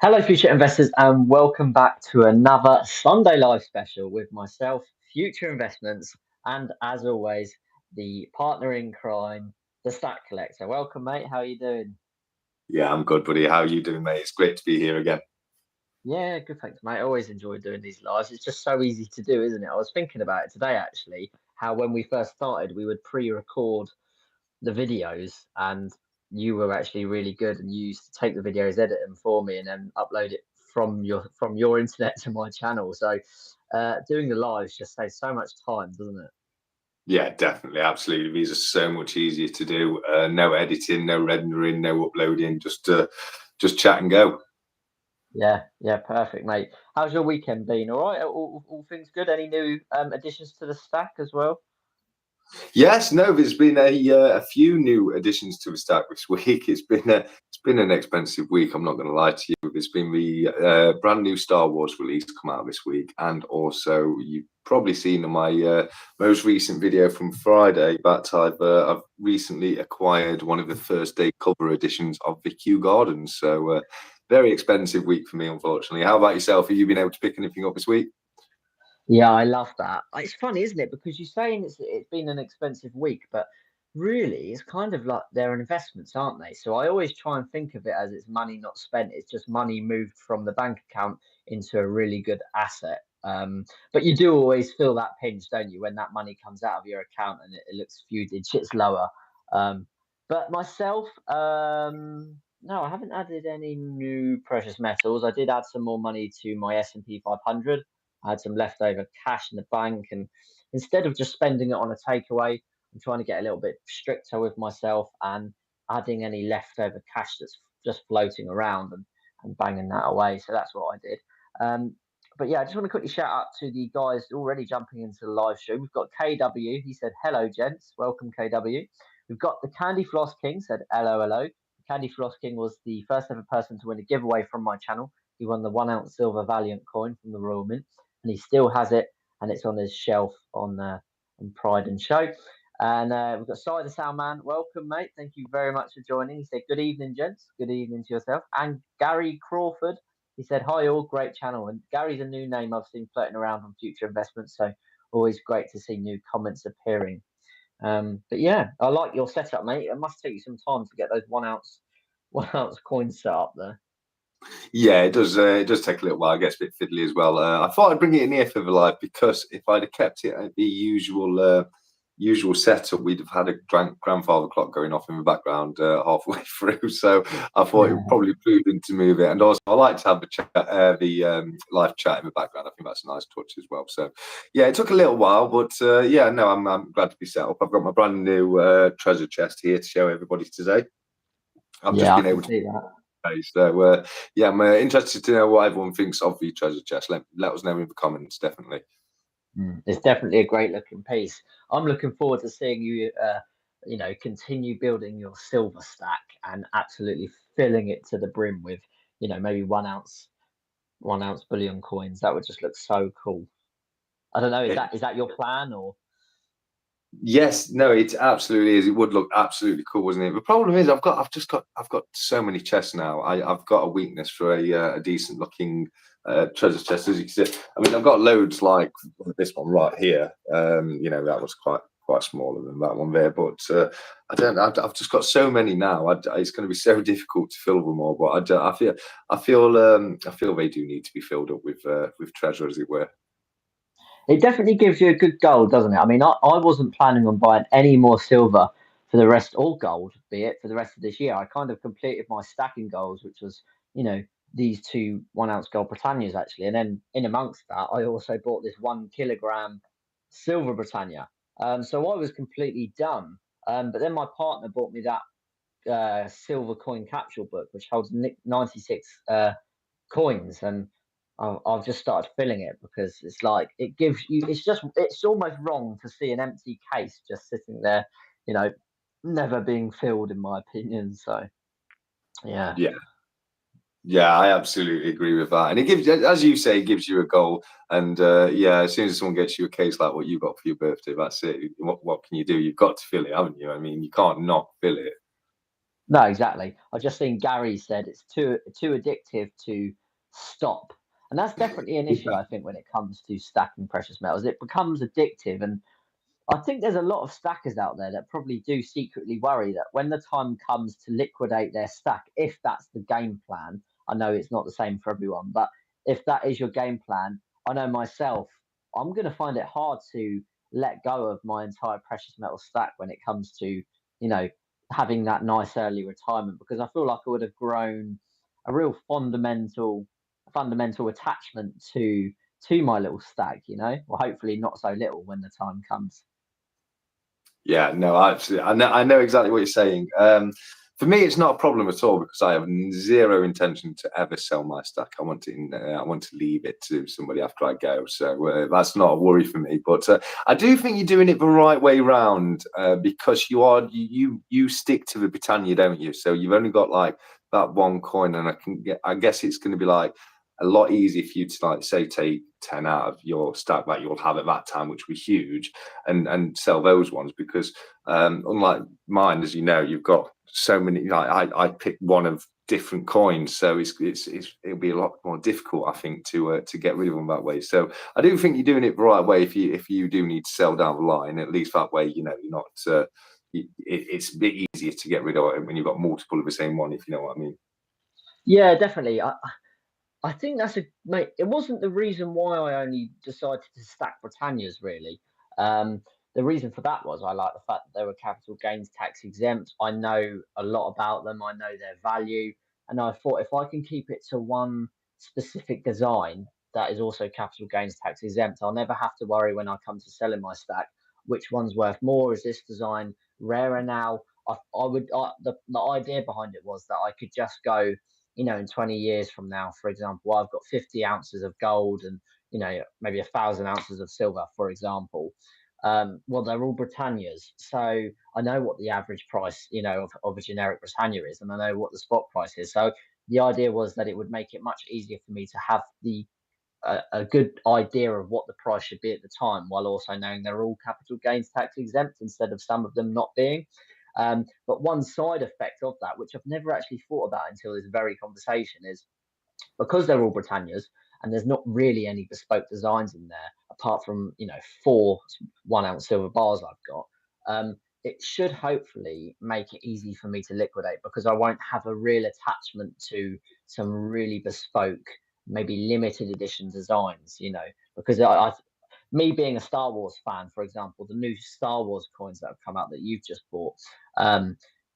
Hello, future investors, and welcome back to another Sunday Live special with myself, Future Investments, and as always, the partner in crime, the Stack Collector. Welcome, mate. How are you doing? Yeah, I'm good, buddy. How are you doing, mate? It's great to be here again. Yeah, good, thanks, mate. I always enjoy doing these lives. It's just so easy to do, isn't it? I was thinking about it today, actually, how when we first started, we would pre-record the videos, and you were actually really good, and you used to take the videos, edit them for me, and then upload it from your internet to my channel. So doing the lives just saves so much time, doesn't it? Yeah, definitely, absolutely. These are so much easier to do. No editing, no rendering, no uploading. Just chat and go. Yeah, perfect, mate. How's your weekend been? All right, all things good. Any new additions to the stack as well? Yes, no, there's been a few new additions to the stack this week. It's been an expensive week. I'm not going to lie to you. There's been the brand new Star Wars release come out this week, and also you've probably seen in my most recent video from Friday that I've recently acquired one of the first day cover editions of the Kew Gardens. So very expensive week for me, unfortunately. How about yourself? Have you been able to pick anything up this week? Yeah, I love that. It's funny, isn't it? Because you're saying it's been an expensive week, but really, it's kind of like they're investments, aren't they? So I always try and think of it as it's money not spent. It's just money moved from the bank account into a really good asset. But you do always feel that pinch, don't you, when that money comes out of your account and it looks a few digits lower. Um, but myself, no, I haven't added any new precious metals. I did add some more money to my S&P 500. I had some leftover cash in the bank, and instead of just spending it on a takeaway, I'm trying to get a little bit stricter with myself and adding any leftover cash that's just floating around and banging that away. So that's what I did. But yeah, I just want to quickly shout out to the guys already jumping into the live show. We've got KW. He said, "Hello, gents. Welcome, KW." We've got the Candy Floss King said, "Hello, hello." Candy Floss King was the first ever person to win a giveaway from my channel. He won the 1 ounce silver Valiant coin from the Royal Mint, and he still has it, and it's on his shelf on Pride and Show. And we've got Cider Sound Man. Welcome, mate. Thank you very much for joining. He said, "Good evening, gents. Good evening to yourself." And Gary Crawford, he said, "Hi, all. Great channel." And Gary's a new name I've seen floating around on Future Investments, so always great to see new comments appearing. But yeah, I like your setup, mate. It must take you some time to get those 1 ounce 1 ounce coins set up there. Yeah, it does. It does take a little while. It gets a bit fiddly as well. I thought I'd bring it in here for the live because if I'd have kept it at the usual setup, we'd have had a grandfather clock going off in the background halfway through. So I thought it would Yeah. probably prudent to move it. And also, I like to have the chat, live chat in the background. I think that's a nice touch as well. So yeah, it took a little while, but yeah, no, I'm glad to be set up. I've got my brand new treasure chest here to show everybody today. I've just Yeah, I been can able to. see that. So yeah, I'm interested to know what everyone thinks of the treasure chest. Let us know in the comments, definitely. It's definitely a great looking piece. I'm looking forward to seeing you, continue building your silver stack and absolutely filling it to the brim with, maybe 1 ounce bullion coins. That would just look so cool. I don't know. Is It, that your plan or? yes, no, it absolutely is. It would look absolutely cool, wouldn't it? The problem is, I've got so many chests now. I've got a weakness for a decent looking treasure chest, as you can see. I mean, I've got loads like this one right here. That was quite smaller than that one there, but I don't. I've just got so many now. It's going to be so difficult to fill them all. But I feel they do need to be filled up with treasure, as it were. It definitely gives you a good goal, doesn't it? I mean, I wasn't planning on buying any more silver for the rest, or gold, be it, for the rest of this year. I kind of completed my stacking goals, which was, you know, these two 1 ounce gold Britannias actually. And then in amongst that, I also bought this 1 kilogram silver Britannia. So I was completely done. But then my partner bought me that silver coin capsule book, which holds 96 coins, and I've just started filling it because it's like it gives you. It's almost wrong to see an empty case just sitting there, you know, never being filled, in my opinion. So yeah. Yeah. Yeah, I absolutely agree with that. And it gives, as you say, it gives you a goal. And yeah, as soon as someone gets you a case like what you got for your birthday, that's it. What can you do? You've got to fill it, haven't you? I mean, you can't not fill it. No, exactly. I just seen Gary said it's too addictive to stop, and that's definitely an issue. I think when it comes to stacking precious metals, it becomes addictive, and I think there's a lot of stackers out there that probably do secretly worry that when the time comes to liquidate their stack, if that's the game plan, I know it's not the same for everyone, but if that is your game plan, I know myself, I'm going to find it hard to let go of my entire precious metal stack when it comes to, having that nice early retirement, because I feel like I would have grown a real fundamental attachment to my little stack, or hopefully not so little when the time comes. Yeah, no, absolutely. I know exactly what you're saying. For me, it's not a problem at all because I have zero intention to ever sell my stack. I want to leave it to somebody after I go. So that's not a worry for me. But I do think you're doing it the right way round because you stick to the Britannia, don't you? So you've only got like that one coin, and I guess it's going to be like a lot easier for you to, like, say, take 10 out of your stack that you'll have at that time, which will be huge, and sell those ones because unlike mine, as you know, you've got so many. Like I picked one of different coins, so it'll be a lot more difficult, I think, to get rid of them that way. So I do think you're doing it the right way. If you do need to sell down the line, at least that way, you're not. It's a bit easier to get rid of it when you've got multiple of the same one, if you know what I mean. Yeah, definitely. I think that's mate. It wasn't the reason why I only decided to stack Britannias really. Um, the reason for that was I like the fact that they were capital gains tax exempt. I know a lot about them. I know their value, and I thought if I can keep it to one specific design that is also capital gains tax exempt, I'll never have to worry when I come to selling my stack which one's worth more. Is this design rarer now? The idea behind it was that I could just go, in 20 years from now, for example, I've got 50 ounces of gold and, maybe 1,000 ounces of silver, for example. Well, they're all Britannias. So I know what the average price, of a generic Britannia is, and I know what the spot price is. So the idea was that it would make it much easier for me to have a good idea of what the price should be at the time, while also knowing they're all capital gains tax exempt instead of some of them not being. But one side effect of that, which I've never actually thought about until this very conversation, is because they're all Britannias and there's not really any bespoke designs in there apart from 4 1 ounce silver bars I've got. It should hopefully make it easy for me to liquidate because I won't have a real attachment to some really bespoke, maybe limited edition designs. Because me being a Star Wars fan, for example, the new Star Wars coins that have come out that you've just bought, um,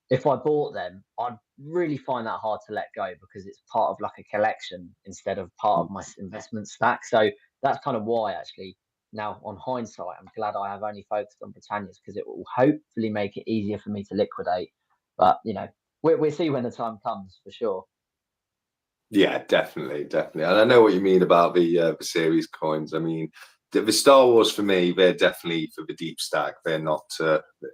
if I bought them, I'd really find that hard to let go because it's part of like a collection instead of part of my investment stack. So that's kind of why, actually, now on hindsight, I'm glad I have only focused on Britannias because it will hopefully make it easier for me to liquidate. But we'll see when the time comes for sure. Yeah, definitely, definitely. And I know what you mean about the series coins. I mean, the Star Wars for me, they're definitely for the deep stack. They're not,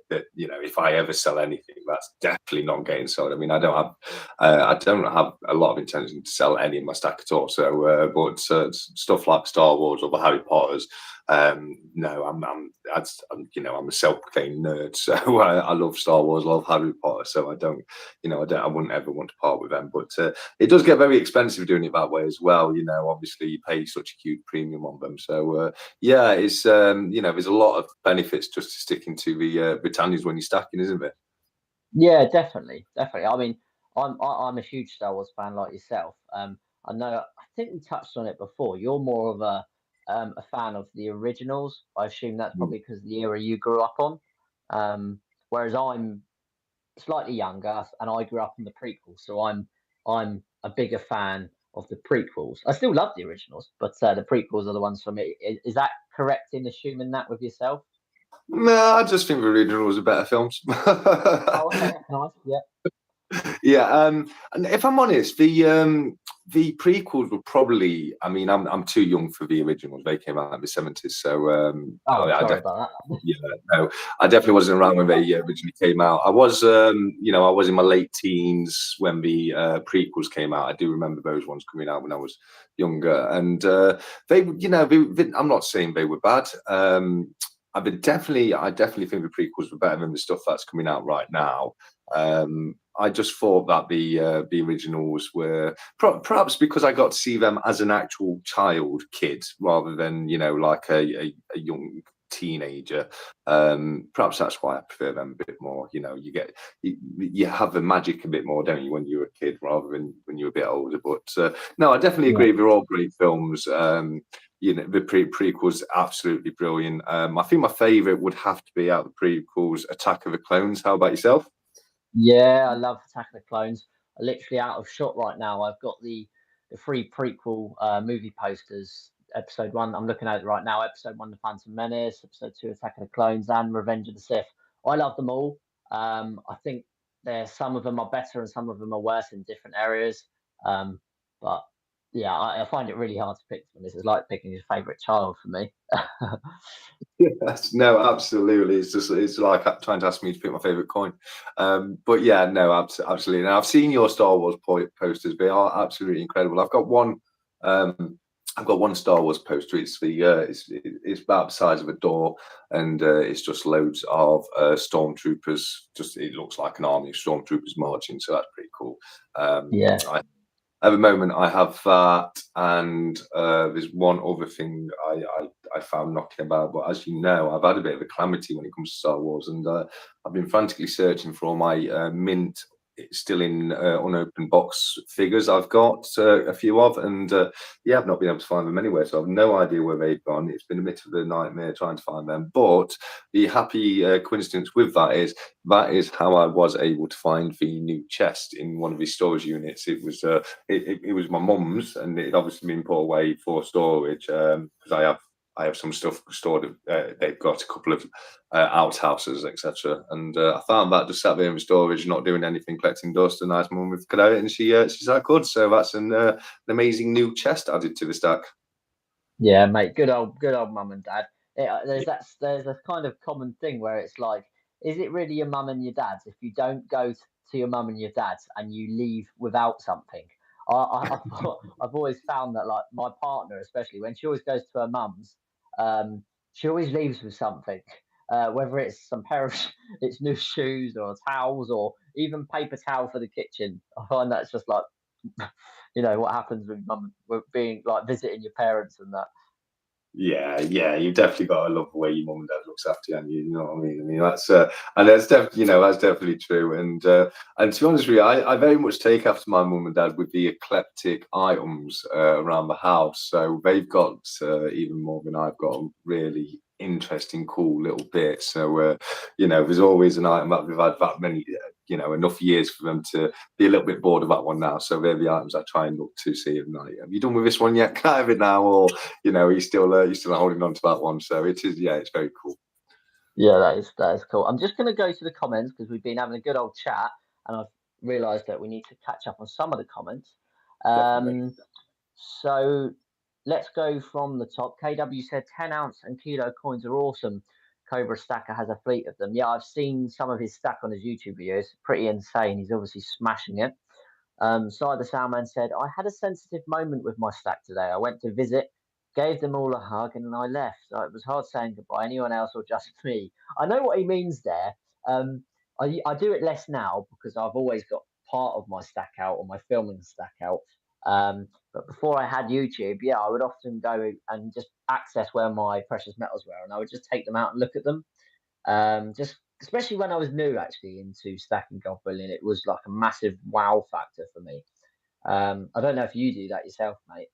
if I ever sell anything, that's definitely not getting sold. I mean, I don't have a lot of intention to sell any of my stack at all. So, but stuff like Star Wars or the Harry Potters, no, I'm a self-proclaimed nerd. So I love Star Wars, I love Harry Potter. So I wouldn't ever want to part with them. But it does get very expensive doing it that way as well. Obviously you pay such a huge premium on them. So yeah, it's there's a lot of benefits just to sticking to the Britannias when you're stacking, isn't there? Yeah, definitely, definitely. I mean, I'm a huge Star Wars fan like yourself. I know. I think we touched on it before. You're more of a fan of the originals. I assume that's Mm. probably because the era you grew up on. Whereas I'm slightly younger and I grew up on the prequels, so I'm a bigger fan of the prequels. I still love the originals, but the prequels are the ones for me. Is that correct in assuming that with yourself? No, I just think the originals are better films. Oh, okay, nice. Yeah. Yeah, and if I'm honest, the prequels were probably. I mean, I'm too young for the originals. They came out in the '70s, so Oh, I'm I sorry definitely. about that. Yeah, no, I definitely wasn't around when they originally came out. I was, I was in my late teens when the prequels came out. I do remember those ones coming out when I was younger, and I'm not saying they were bad. I definitely think the prequels were better than the stuff that's coming out right now. I just thought that the originals were perhaps because I got to see them as an actual kid rather than like a young teenager. Perhaps that's why I prefer them a bit more. You have the magic a bit more, don't you, when you're a kid rather than when you're a bit older. But no, I definitely agree. They're all great films. The prequels absolutely brilliant. I think my favorite would have to be out of the prequels, Attack of the Clones. How about yourself? Yeah, I love Attack of the Clones. I'm literally out of shot right now. I've got the free prequel movie posters. Episode 1, I'm looking at it right now. Episode 1, The Phantom Menace. Episode 2, Attack of the Clones, and Revenge of the Sith. I love them all. I think some of them are better and some of them are worse in different areas. But yeah, I find it really hard to pick them. This is like picking your favorite child for me. Yes, no, absolutely. It's like trying to ask me to pick my favorite coin. But yeah, no, absolutely. Now I've seen your Star Wars posters. They are absolutely incredible. I've got one. I've got one Star Wars poster. It's about the size of a door, and it's just loads of stormtroopers. Just it looks like an army of stormtroopers marching. So that's pretty cool. Yeah. At the moment, I have that, and there's one other thing I found knocking about. But as you know, I've had a bit of a calamity when it comes to Star Wars, and I've been frantically searching for all my mint, still in unopened box figures. I've got a few of, and yeah, I've not been able to find them anywhere. So I've no idea where they've gone. It's been a bit of a nightmare trying to find them. But the happy coincidence with that is how I was able to find the new chest in one of his storage units. It was it was my mum's, and it had obviously been put away for storage because I have some stuff stored. They've got a couple of outhouses, etc. And I found that just sat there in storage, not doing anything, collecting dust. And nice mum with cut out, and she said I could. So that's an amazing new chest added to the stack. Yeah, mate. Good old mum and dad. There's a kind of common thing where it's like, is it really your mum and your dad's if you don't go to your mum and your dad's and you leave without something? I've always found that, like, my partner, especially when she always goes to her mum's, she always leaves with something. Whether it's some pair of it's new shoes or towels or even paper towel for the kitchen. I find that's just like what happens with mum with being like visiting your parents and that. Yeah, you definitely got to love the way your mum and dad looks after you, and you know what I mean. I mean and that's definitely that's definitely true. And to be honest with you, I very much take after my mum and dad with the eclectic items around the house. So they've got even more than I've got, really interesting, cool little bits. So there's always an item that we've had that many. Enough years for them to be a little bit bored of that one now. So they're the items I try and look to see. Like, have you done with this one yet? Can I have it now? Or he's still holding on to that one. So it is, yeah, it's very cool. Yeah, that is cool. I'm just going to go to the comments because we've been having a good old chat, and I've realised that we need to catch up on some of the comments. So let's go from the top. KW said 10-ounce and kilo coins are awesome. Cobra Stacker has a fleet of them. Yeah, I've seen some of his stack on his YouTube videos. Pretty insane. He's obviously smashing it. Side the Soundman said, I had a sensitive moment with my stack today. I went to visit, gave them all a hug, and then I left. So it was hard saying goodbye. Anyone else or just me? I know what he means there. I do it less now because I've always got part of my stack out or my filming stack out. But before I had YouTube, yeah, I would often go and just access where my precious metals were, and I would just take them out and look at them. Just especially when I was new actually into stacking gold bullion, it was like a massive wow factor for me. I don't know if you do that yourself, mate.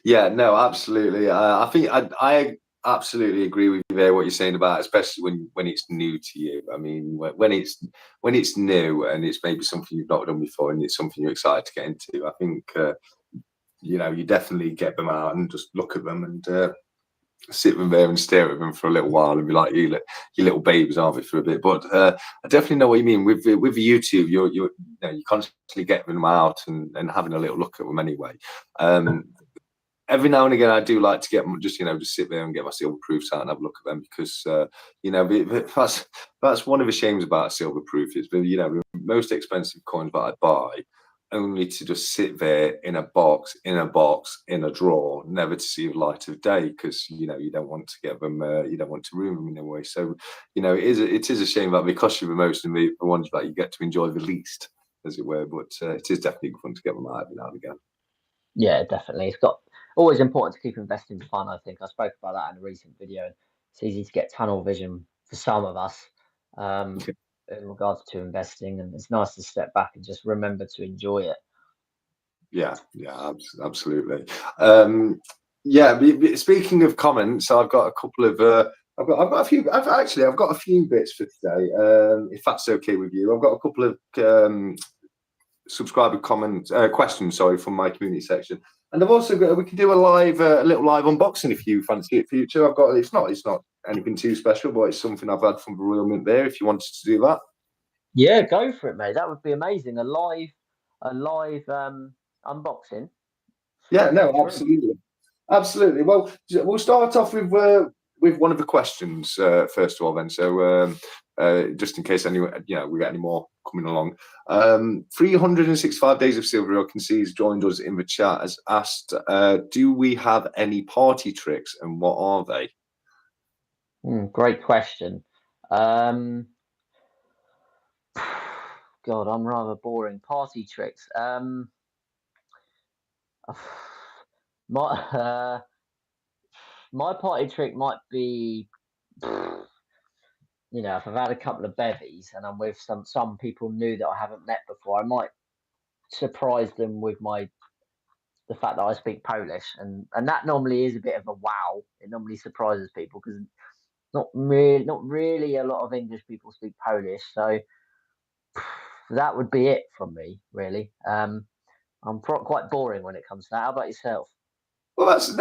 Yeah, no, absolutely. I think I absolutely agree with you there. What you're saying about, especially when it's new to you. I mean, when it's new and it's maybe something you've not done before and it's something you're excited to get into. I think you definitely get them out and just look at them and sit them there and stare at them for a little while and be like, you little babies, aren't we, for a bit? But I definitely know what you mean with the YouTube. You constantly getting them out and having a little look at them anyway. Every now and again, I do like to get them, just sit there and get my silver proofs out and have a look at them because that's one of the shames about a silver proof is the most expensive coins that I buy only to just sit there in a box, in a drawer, never to see the light of day, because you don't want to get them, you don't want to ruin them in a way. So it is a shame that they cost you the most and the ones that you get to enjoy the least, as it were. But it is definitely fun to get them out every now and again. Yeah, definitely. It's always important to keep investing fun. I think I spoke about that in a recent video. It's easy to get tunnel vision for some of us um, in regards to investing, and it's nice to step back and just remember to enjoy it. Yeah, absolutely. Speaking of comments, I've got a couple of. I've got a few. I've got a few bits for today. If that's okay with you, I've got a couple of subscriber comment questions. Sorry, from my community section, and I've also got. We can do a little live unboxing if you fancy it. Future, I've got. It's not anything too special, but it's something I've had from the Royal Mint there. If you wanted to do that. Yeah, go for it, mate. That would be amazing. A live unboxing. Yeah, no, absolutely. Absolutely. Well, we'll start off with one of the questions first of all. Then, so just in case anyone, we get any more coming along. 365 Days of Silver, I can see, has joined us in the chat. Has asked, do we have any party tricks, and what are they? Great question. God, I'm rather boring. Party tricks. My my party trick might be, if I've had a couple of bevies and I'm with some people new that I haven't met before, I might surprise them with the fact that I speak Polish, and that normally is a bit of a wow. It normally surprises people because not really a lot of English people speak Polish, so that would be it from me, really. I'm quite boring when it comes to that. How about yourself? Well, that's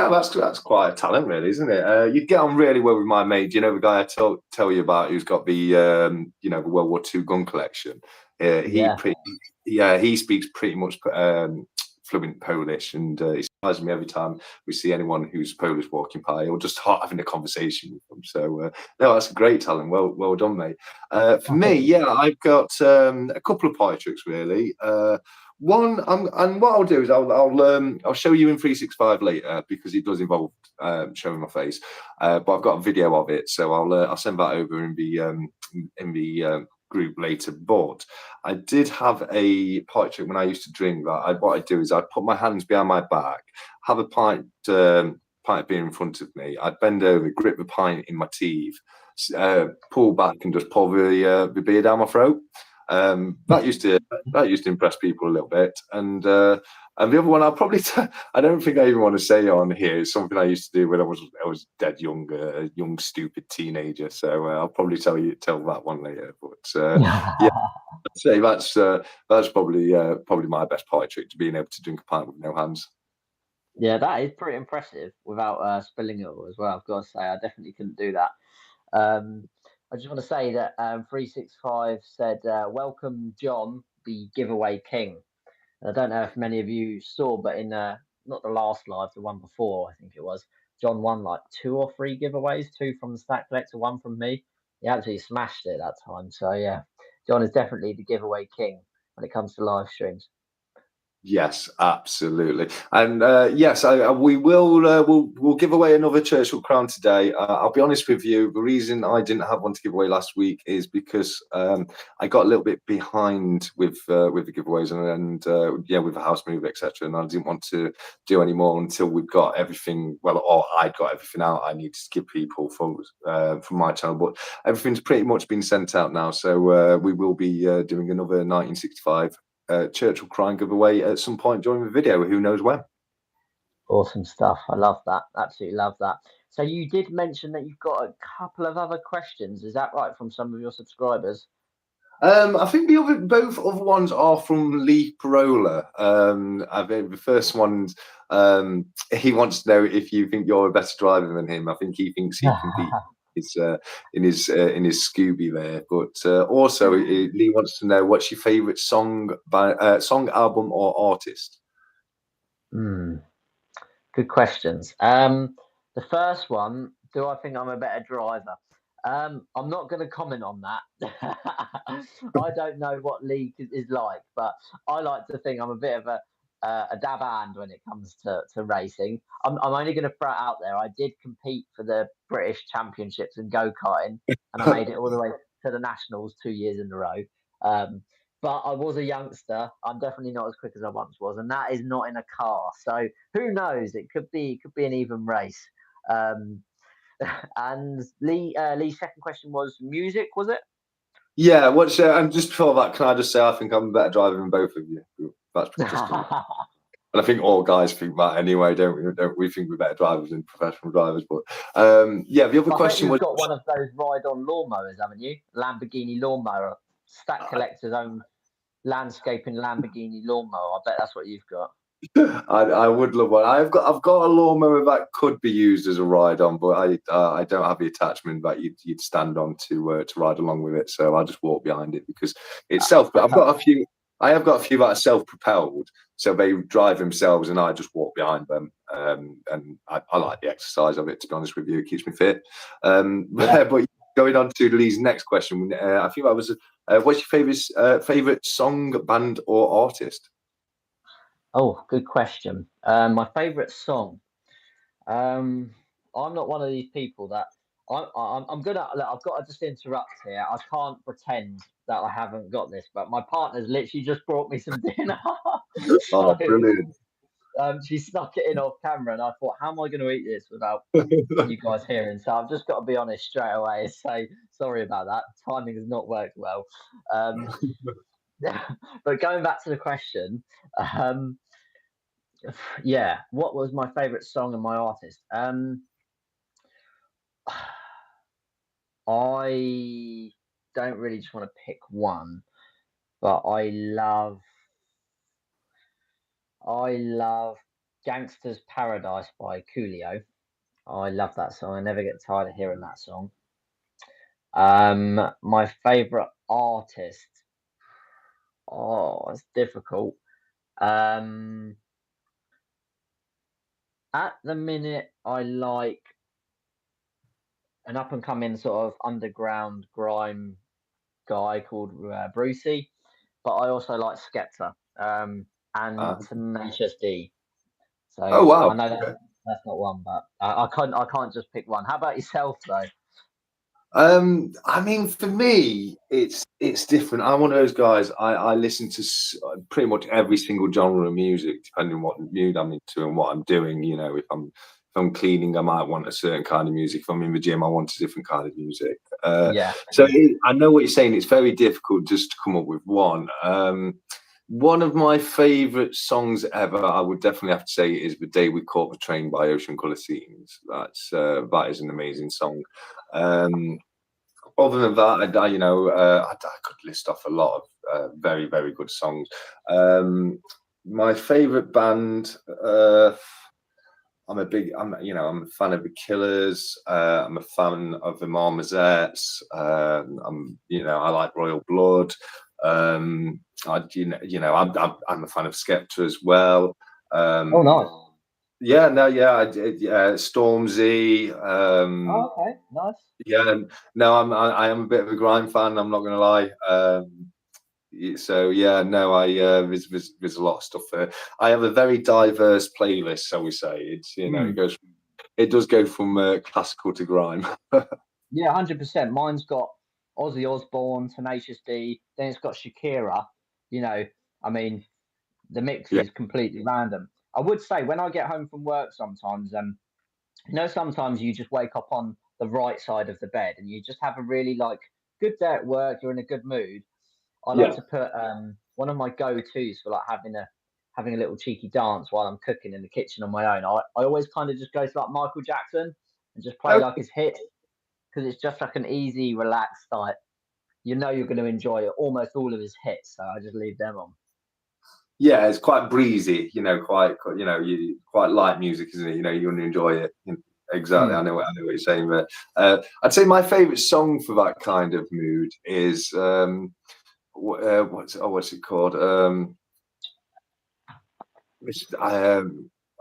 quite a talent, really, isn't it? You'd get on really well with my mate. The guy I tell you about, who's got the the World War II gun collection. Yeah. He speaks pretty much fluent Polish, and it surprises me every time we see anyone who's Polish walking by, or just having a conversation with them. So no, that's a great talent. Well done, mate. For me, yeah, I've got a couple of pie tricks, really. One, and what I'll do is I'll show you in 365 later, because it does involve showing my face. But I've got a video of it, so I'll send that over in the group later. But I did have a pint trick when I used to drink. What I'd do is I'd put my hands behind my back, have a pint of beer in front of me. I'd bend over, grip the pint in my teeth, pull back, and just pull the beer down my throat. That used to impress people a little bit. And the other one, I don't think I even want to say on here. It's something I used to do when I was dead young, young stupid teenager. So I'll probably tell that one later. But yeah, I'd say that's probably my best pie trick, to being able to drink a pint with no hands. Yeah, that is pretty impressive without spilling it all as well. I've got to say, I definitely couldn't do that. I just want to say that 365 said, welcome, John, the giveaway king. And I don't know if many of you saw, but in not the last live, the one before, I think it was, John won like 2 or 3 giveaways, 2 from the Stack Collector, 1 from me. He absolutely smashed it that time. So yeah, John is definitely the giveaway king when it comes to live streams. Yes, absolutely, and yes, we will. We'll give away another Churchill crown today. I'll be honest with you. The reason I didn't have one to give away last week is because I got a little bit behind with the giveaways and with the house move, etc. And I didn't want to do any more until we've got everything. Well, or I'd got everything out I needed to give people from my channel, but everything's pretty much been sent out now. So we will be doing another 1965. Churchill Crown giveaway at some point during the video. Who knows when? Awesome stuff. I love that. Absolutely love that. So you did mention that you've got a couple of other questions. Is that right, from some of your subscribers? I think both other ones are from Lee Parola. I think the first one, he wants to know if you think you're a better driver than him. I think he thinks he can beat in his Scooby there. But also, Lee wants to know, what's your favourite song album or artist? Good questions. The first one, do I think I'm a better driver? I'm not going to comment on that. I don't know what league is like, but I like to think I'm a bit of a dab hand when it comes to racing. I'm only going to throw it out there. I did compete for the British Championships in go karting, and I made it all the way to the nationals 2 years in a row. Um, but I was a youngster. I'm definitely not as quick as I once was, and that is not in a car. So who knows? It could be an even race. Um, and Lee's second question was music, was it? Yeah, what's and just before that, can I just say I think I'm a better driver than both of you. That's just and I think all guys think that anyway, don't we? Don't we think we're better drivers than professional drivers? But yeah, the other I bet question you've was got one of those ride-on lawnmowers, haven't you? Lamborghini lawnmower, Stat Collector's own landscaping Lamborghini lawnmower. I bet that's what you've got. I would love one. I've got a lawnmower that could be used as a ride on, but I don't have the attachment that you'd stand on to ride along with it. So I'll just walk behind it because it's self. But That's I've got a few. I have got a few that are self-propelled, so they drive themselves, and I just walk behind them. And I like the exercise of it. To be honest with you, it keeps me fit. yeah. But going on to Lee's next question, I think that was, what's your favorite song, band, or artist? Oh, good question. My favourite song. Um, I'm not one of these people that I'm gonna. Look, I've got to just interrupt here. I can't pretend that I haven't got this, but my partner's literally just brought me some dinner. So Oh, brilliant. she snuck it in off camera, and I thought, how am I going to eat this without you guys hearing? So I've just got to be honest straight away and say sorry about that. Timing has not worked well. Um, but going back to the question, um, yeah, what was my favourite song and my artist? I don't really just want to pick one, but I love Gangster's Paradise by Coolio. I love that song. I never get tired of hearing that song. My favorite artist. Oh, it's difficult. Um, at the minute, I like an up and coming sort of underground grime guy called Brucey, but I also like Skepta and Ah. Tenacious D. Oh So wow. I know that's not one, but I can't just pick one. How about yourself though? I mean, for me, it's different. I'm one of those guys. I listen to pretty much every single genre of music, depending on what mood I'm into and what I'm doing. You know, if I'm cleaning, I might want a certain kind of music. If I'm in the gym, I want a different kind of music. Yeah, So I know what you're saying. It's very difficult just to come up with one. One of my favorite songs ever, I would definitely have to say, is "The Day We Caught the Train" by Ocean Colour Scenes. That is an amazing song. Um, Other than that, I could list off a lot of very, very good songs. My favorite band, I'm a fan of the Killers. I'm a fan of the Marmozets. I like Royal Blood. I'm a fan of Skepta as well. oh, nice. Yeah, no, yeah, Stormzy. Oh, okay, nice. Yeah, no, I am a bit of a grime fan. I'm not going to lie. So yeah, no, there's a lot of stuff there. I have a very diverse playlist, shall we say? Hmm. It does go from classical to grime. Yeah, 100%. Mine's got Ozzy Osbourne, Tenacious D. Then it's got Shakira. You know, I mean, the mix Yeah, is completely random. I would say when I get home from work sometimes, sometimes you just wake up on the right side of the bed and you just have a really like good day at work. You're in a good mood. I like yeah. to put one of my go-tos for like having a little cheeky dance while I'm cooking in the kitchen on my own. I always kind of just go to like Michael Jackson and just play like his hits because it's just like an easy, relaxed like you're going to enjoy almost all of his hits. So I just leave them on. Yeah, it's quite breezy, you quite light music, isn't it? You want to enjoy it. Exactly, Hmm. I know what you're saying there. I'd say my favourite song for that kind of mood is what's it called?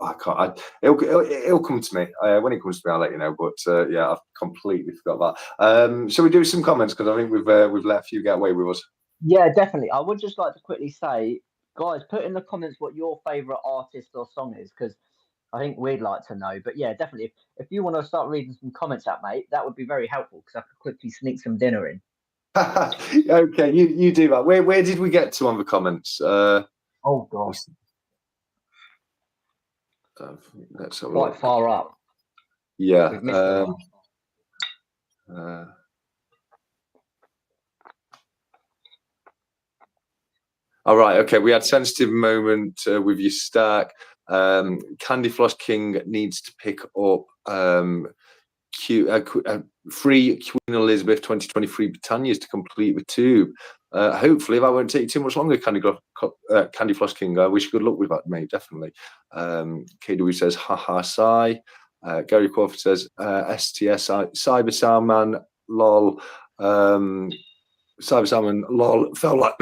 I can't. It'll come to me when it comes to me. I'll let you know. But yeah, I've completely forgot that. So we do some comments because I think we've let a few get away with us. Yeah, definitely. I would just like to quickly say, guys, put in the comments what your favorite artist or song is, because I think we'd like to know. But yeah, definitely. If you want to start reading some comments out, mate, that would be very helpful because I could quickly sneak some dinner in. Okay, you do that. Where did we get to on the comments? Oh gosh, Let's have a quite look. far up. Yeah. We've missed a lot. All right. Okay. We had sensitive moment with your stack. Candy Floss King needs to pick up free Queen Elizabeth 2023 Britannias to complete the tube. Hopefully, that won't take you too much longer, Candy Floss King. I wish you good luck with that, mate. Definitely. KW says, haha, sigh. Gary Crawford says, STS, Cyber Salman, lol. Cyber Salmon, lol, felt like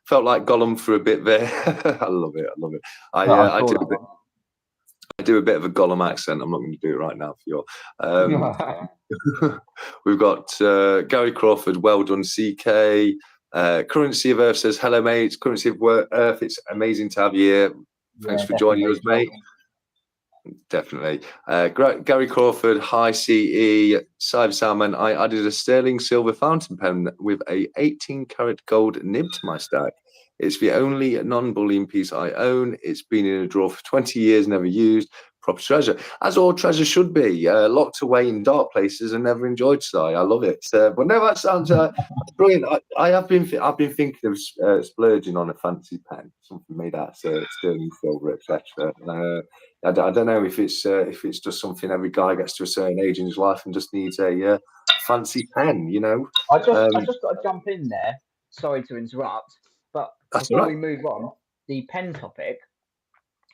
felt like Gollum for a bit there. I love it. I do a bit of a Gollum accent. I'm not going to do it right now for you. We've got Gary Crawford, well done, CK. Currency of Earth says, hello, mate. Currency of Earth, it's amazing to have you here. Thanks for joining us, mate. Definitely. Gary Crawford, hi CE, Cyber Salmon. I added a sterling silver fountain pen with a 18-karat gold nib to my stack. It's the only non-bullion piece I own. It's been in a drawer for 20 years, never used. Proper treasure, as all treasure should be, locked away in dark places and never enjoyed. So I love it. But no, that sounds brilliant. I've been thinking of splurging on a fancy pen, something made out of sterling silver, etc. I don't know if it's just something every guy gets to a certain age in his life and just needs a fancy pen, you know. I just got to jump in there. Sorry to interrupt, but before we move on, the pen topic,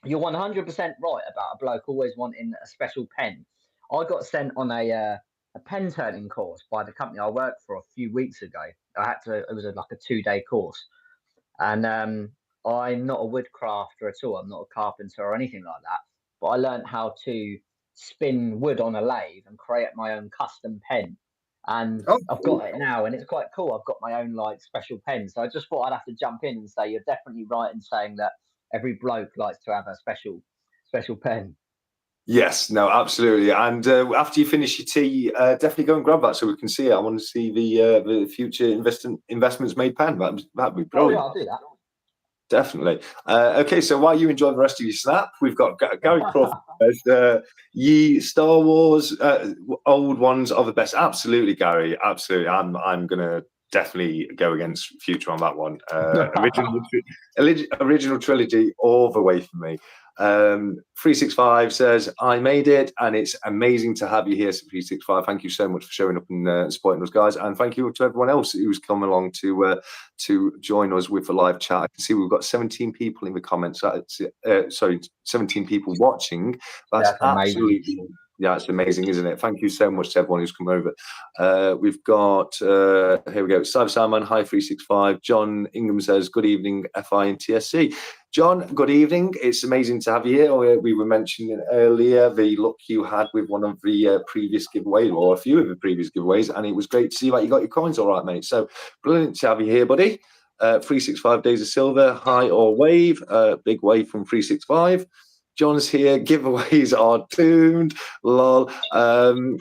you're 100% right about a bloke always wanting a special pen. I got sent on a pen turning course by the company I worked for a few weeks ago. It was like a 2-day course, and I'm not a wood crafter at all. I'm not a carpenter or anything like that. But I learned how to spin wood on a lathe and create my own custom pen. And I've got it now, and it's quite cool. I've got my own like special pen. So I just thought I'd have to jump in and say you're definitely right in saying that every bloke likes to have a special pen. Yes, no, absolutely. And after you finish your tea, definitely go and grab that so we can see it. I want to see the future investments made pen. That'd be brilliant. Oh, yeah, I'll do that. Definitely. Okay, so while you enjoy the rest of your snap, we've got Gary Crawford as ye Star Wars old ones are the best. Absolutely, Gary. Absolutely. I'm gonna definitely go against Future on that one. Original trilogy all the way for me. 365 says, I made it and it's amazing to have you here. So 365, thank you so much for showing up and supporting us, guys, and thank you to everyone else who's come along to join us with the live chat. I can see we've got 17 people in the comments. Sorry, 17 people watching. That's absolutely amazing. Yeah, it's amazing, isn't it? Thank you so much to everyone who's come over. We've got, here we go, Cyber Salman, hi 365. John Ingham says, good evening, FI and TSC. John, good evening. It's amazing to have you here. We were mentioning earlier the luck you had with one of the previous giveaways, or a few of the previous giveaways, and it was great to see that you got your coins all right, mate. So brilliant to have you here, buddy. 365 Days of Silver, high or wave, big wave from 365. John's here. Giveaways are doomed. Lol. I'm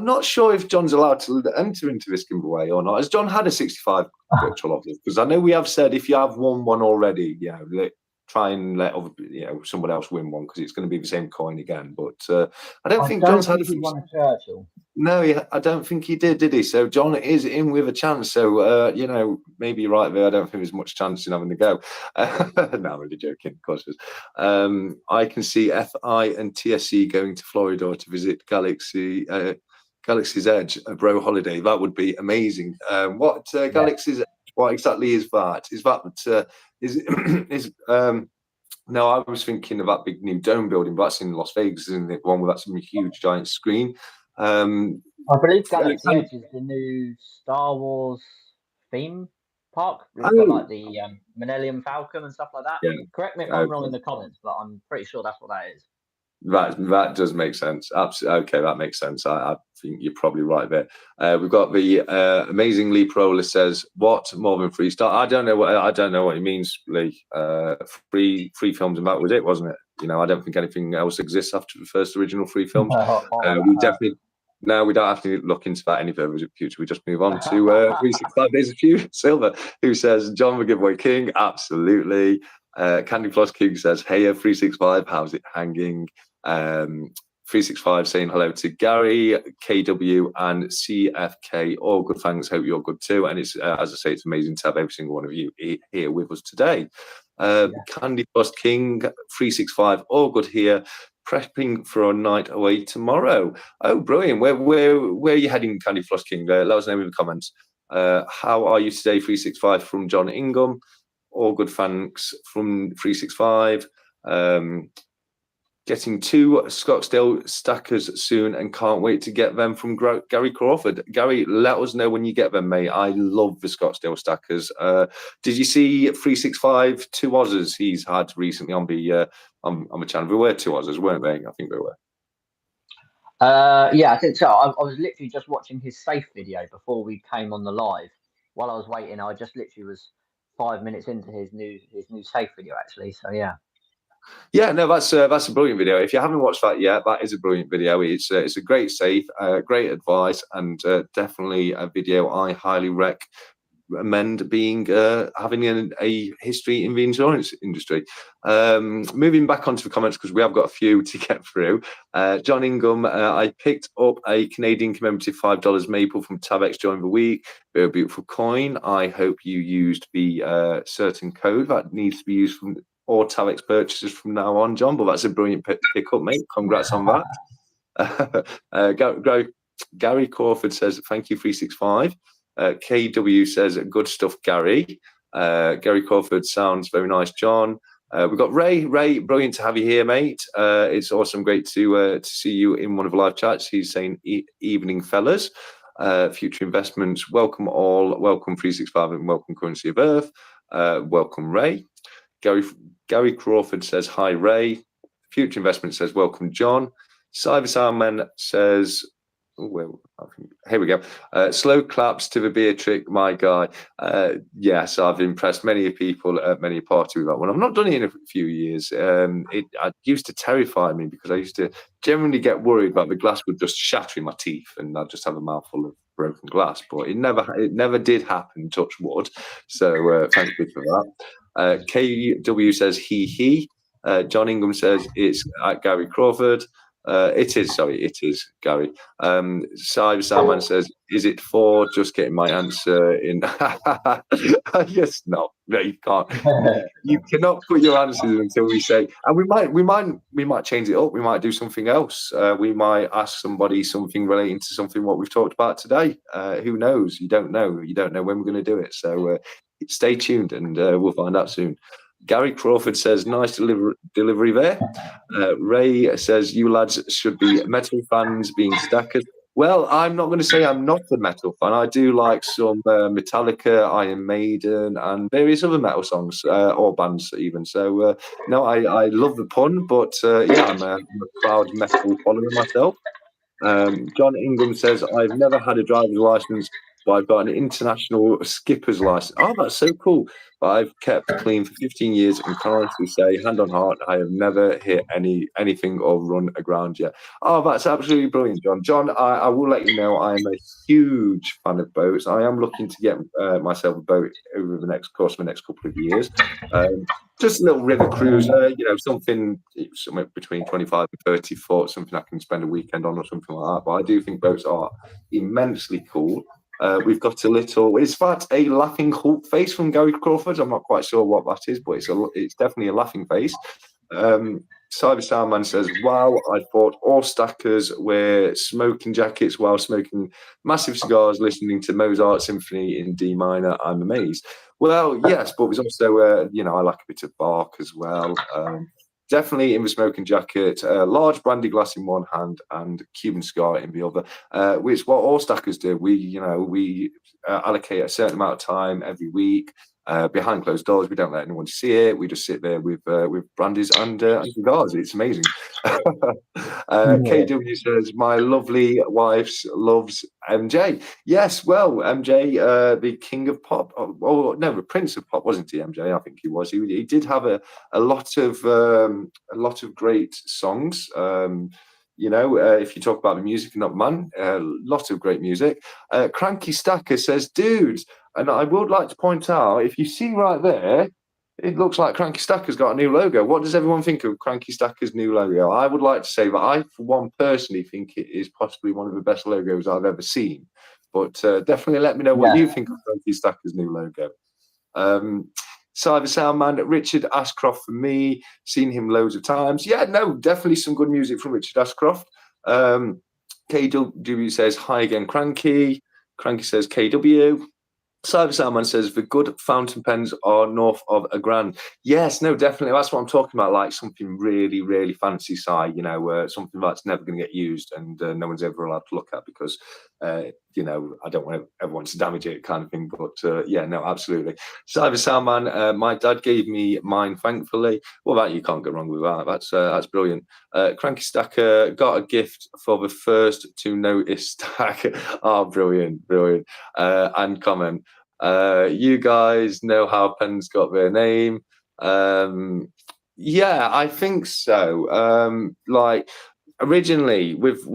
not sure if John's allowed to enter into this giveaway or not. Has John had a 65 virtual object? Because I know we have said if you have won one already, try and let someone else win one because it's going to be the same coin again. But I don't think John's had won a Churchill. No, I don't think he did he? So John is in with a chance. So, maybe you're right there. I don't think there's much chance in having to go. No, I'm really joking, of course. I can see FI and TSC going to Florida to visit Galaxy's Edge, a bro holiday. That would be amazing. Galaxy's Edge, what exactly is that? Is that, no, I was thinking of that big new dome building, but that's in Las Vegas, isn't it? One with that some huge giant screen. I believe Galaxy Edge is the new Star Wars theme Park. It's got Oh, like the Millennium Falcon and stuff like that. yeah. Correct me if I'm wrong in Okay. the comments, but I'm pretty sure that's what that is. That does make sense. Absolutely. Okay, that makes sense. I think you're probably right there. We've got the amazing Lee Proler says, "What more than free start?" I don't know what he means, Lee. Free films and that was it, wasn't it? You know, I don't think anything else exists after the first original free films. Oh, We that definitely. No, we don't have to look into that any further in the future. We just move on to 365 Days of Silver, who says, John the Giveaway King. Absolutely. Candy Floss King says, hey, 365, how's it hanging? 365 saying hello to Gary, KW, and CFK. All good, thanks. Hope you're good too. And it's, as I say, it's amazing to have every single one of you here with us today. Candy Floss King, 365, all good here. Prepping for a night away tomorrow. Oh, brilliant. Where are you heading, Candy Floss King? Let us know in the comments. How are you today, 365, from John Ingham? All good, thanks, from 365. Getting 2 Scottsdale stackers soon and can't wait to get them from Gary Crawford. Gary, let us know when you get them, mate. I love the Scottsdale stackers. Did you see 365 2 Aussies he's had recently on the channel? There were 2 Aussies, weren't they? I think they were. Yeah, I think so. I was literally just watching his safe video before we came on the live. While I was waiting, I just literally was 5 minutes into his new safe video actually. So yeah. Yeah, no, that's a brilliant video. If you haven't watched that yet, that is a brilliant video. It's a great safe, great advice, and definitely a video I highly recommend being having a history in the insurance industry. Moving back onto the comments because we have got a few to get through. John Ingham, I picked up a Canadian commemorative $5 maple from Tabex during the week. Very beautiful coin. I hope you used the certain code that needs to be used from all Tabex purchases from now on, John. But that's a brilliant pick-up, mate. Congrats on that. Gary Crawford says, thank you, 365. KW says, good stuff, Gary. Gary Crawford sounds very nice, John. We've got Ray. Ray, brilliant to have you here, mate. It's awesome, great to see you in one of the live chats. He's saying, evening, fellas. Future investments, welcome all. Welcome 365 and welcome Currency of Earth. Welcome, Ray. Gary Crawford says, hi, Ray. Future Investment says, welcome, John. Cyber Soundman says, here we go. Slow claps to the beer trick, my guy. Yes, I've impressed many people at many parties with that one. I've not done it in a few years. It used to terrify me because I used to generally get worried about the glass would just shatter in my teeth and I'd just have a mouthful of broken glass. But it never did happen, touch wood. So thank you for that. KW says he. John Ingham says it's at Gary Crawford. It is Gary. Cyber Salman says, is it 4? Just getting my answer in. Yes, no, you can't. You cannot put your answers until we say, and we might change it up. We might do something else. We might ask somebody something relating to something what we've talked about today. Who knows? You don't know. You don't know when we're going to do it. So stay tuned, and we'll find out soon. Gary Crawford says, nice delivery there. Ray says, you lads should be metal fans being stackers. Well, I'm not going to say I'm not a metal fan. I do like some Metallica, Iron Maiden, and various other metal songs, or bands even. So, no, I love the pun, but yeah, I'm a proud metal follower myself. John Ingham says, I've never had a driver's license, but I've got an international skipper's license. Oh, that's so cool. But I've kept clean for 15 years and can honestly say, hand on heart, I have never hit anything or run aground yet. Oh, that's absolutely brilliant, John. John, I will let you know I am a huge fan of boats. I am looking to get myself a boat over the next couple of years. Just a little river cruiser, something somewhere between 25 and 30 foot, something I can spend a weekend on or something like that. But I do think boats are immensely cool. We've got it's fact a laughing Hulk face from Gary Crawford. I'm not quite sure what that is, but it's definitely a laughing face. Cyber Soundman says, wow, I thought all stackers wear smoking jackets while smoking massive cigars, listening to Mozart Symphony in D minor. I'm amazed. Well, yes, but there's also, I like a bit of Bach as well. definitely in the smoking jacket, large brandy glass in one hand and Cuban cigar in the other, which what all stackers do. We allocate a certain amount of time every week behind closed doors. We don't let anyone see it. We just sit there with brandies and cigars. It's amazing. KW says, my lovely wife loves MJ. Yes, well, MJ, the king of pop. Oh, no, the prince of pop, wasn't he? MJ, I think he was. He did have a lot of great songs. If you talk about the music and not man, a lot of great music. Cranky Stacker says, dudes, and I would like to point out, if you see right there, it looks like Cranky Stacker's got a new logo. What does everyone think of Cranky Stacker's new logo? I would like to say that I, for one, personally think it is possibly one of the best logos I've ever seen. But definitely let me know what you think of Cranky Stacker's new logo. Cyber Soundman, Richard Ashcroft for me, seen him loads of times. Yeah, no, definitely some good music from Richard Ashcroft. KW says, hi again, Cranky. Cranky says, KW. Cyber Soundman says, the good fountain pens are north of £1,000. Yes, no, definitely. That's what I'm talking about, like something really, really fancy, something that's never going to get used and no one's ever allowed to look at because, I don't want everyone to damage it kind of thing. But, yeah, no, absolutely. Cyber Soundman, my dad gave me mine, thankfully. Well, that you can't go wrong with that. That's brilliant. Cranky Stacker got a gift for the first to notice stack. Oh, brilliant. And comment. You guys know how pens got their name. Yeah, I think so. Like originally with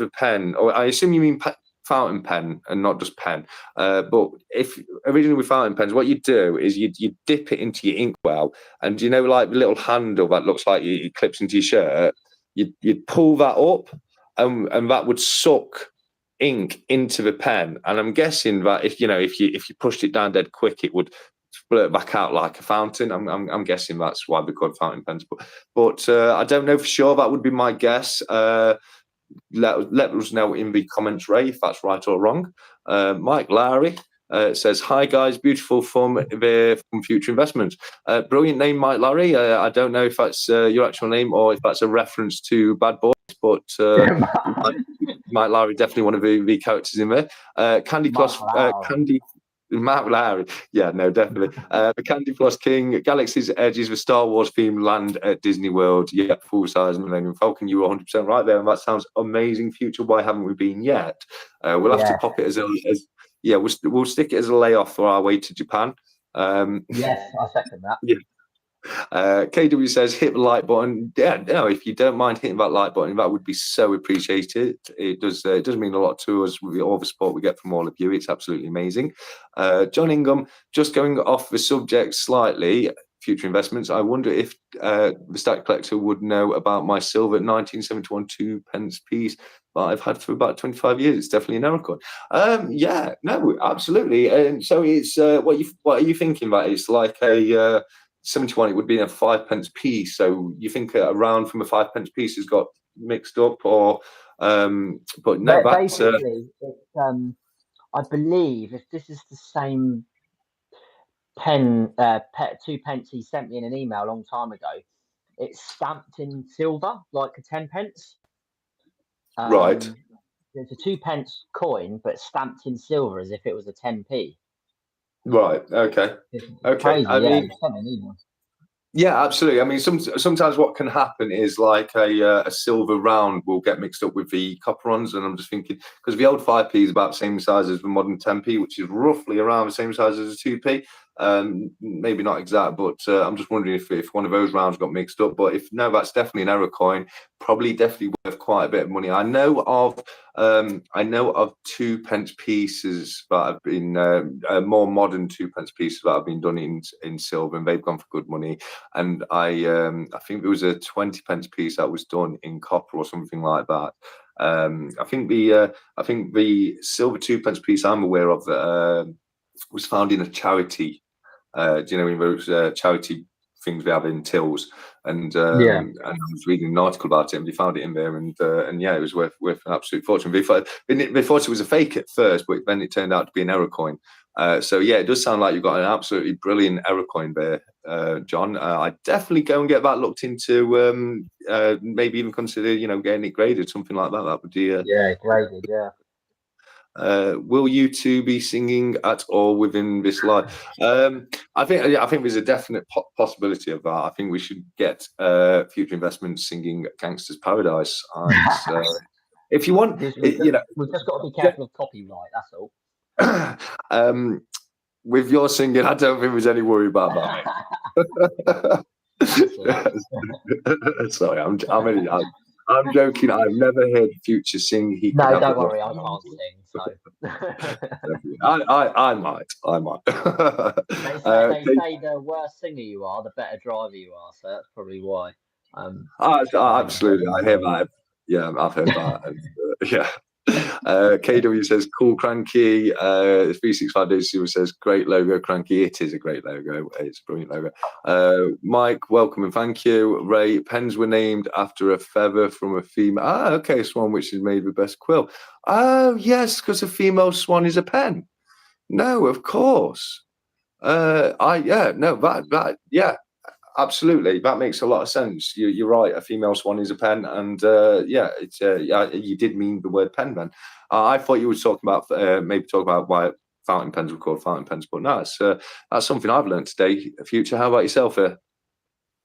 a pen, or I assume you mean fountain pen and not just pen. But if originally with fountain pens, what you do is you dip it into your inkwell, and like the little handle that looks like it clips into your shirt. You'd pull that up, and that would suck ink into the pen, and I'm guessing that if you pushed it down dead quick, it would splurt back out like a fountain. I'm guessing that's why they're called fountain pens, but I don't know for sure. That would be my guess. Let us know in the comments, Ray, if that's right or wrong. Mike Lowry says, hi guys, beautiful fun from Future Investments. Brilliant name, Mike Lowry. I don't know if that's your actual name or if that's a reference to Bad Boys, but Mike Lowry, definitely one of the characters in there. Candy Plus, Matt Lowry. Yeah, no, definitely. The Candy Plus King, Galaxy's Edge is the Star Wars themed land at Disney World. Yeah, full size Millennium Falcon. You were 100% right there, and that sounds amazing. Future, why haven't we been yet? We'll have to pop it as we'll stick it as a layoff for our way to Japan. Yes, I second that. Yeah. KW says, hit the like button. Yeah, no, if you don't mind hitting that like button, that would be so appreciated. It does mean a lot to us with all the support we get from all of you. It's absolutely amazing. John Ingham, just going off the subject slightly, future investments. I wonder if the Stack Collector would know about my silver 1971 2p piece that I've had for about 25 years. It's definitely an error coin. Yeah, no, absolutely. And so it's what are you thinking about? It's like a 71, it would be a 5p piece. So you think around from a 5p piece has got mixed up, or but no, that's basically it's, I believe if this is the same pen, 2p he sent me in an email a long time ago, it's stamped in silver like a 10p. Right. It's a 2p coin, but stamped in silver as if it was a 10p. Right. Okay. It's okay. crazy, Yeah, absolutely. I mean, sometimes what can happen is like a silver round will get mixed up with the copper ones, and I'm just thinking because the old 5p is about the same size as the modern 10p, which is roughly around the same size as a 2p. Maybe not exact, but I'm just wondering if one of those rounds got mixed up. But if no, that's definitely an error coin. Definitely worth quite a bit of money. I know of 2p pieces that have been more modern 2p pieces that have been done in silver, and they've gone for good money. And I think there was a 20p piece that was done in copper or something like that. I think the silver 2p piece I'm aware of that was found in a charity. Do you know in those charity things we have in tills? And and I was reading an article about it, and they found it in there, and yeah, it was worth an absolute fortune. They thought it was a fake at first, but then it turned out to be an error coin. So yeah, it does sound like you've got an absolutely brilliant error coin there, John. I'd definitely go and get that looked into. Maybe even consider, getting it graded, something like that. That would be. Yeah, graded. Yeah. Will you two be singing at all within this live? I think there's a definite possibility of that. I think we should get Future Investments singing "Gangster's Paradise." If you want, We've just got to be careful of copyright. That's all. With your singing, I don't think there's any worry about that. Sorry, I'm joking. I've never heard Future sing. No, don't worry. I can't sing, so I might. They say the worse singer you are, the better driver you are. So that's probably why. Absolutely, I hear that. Yeah, I've heard that. And, yeah. KW says cool cranky. 365 Days says great logo cranky. It is a great logo. It's a brilliant logo. Mike, welcome and thank you. Ray, pens were named after a feather from a female. Okay, swan which is made with best quill. Oh yes, because a female swan is a pen. No, of course. Absolutely, that makes a lot of sense. You're right. A female swan is a pen, and you did mean the word pen. Then I thought you were talking about maybe talk about why fountain pens were called fountain pens, but no, that's something I've learned today. Future, how about yourself here?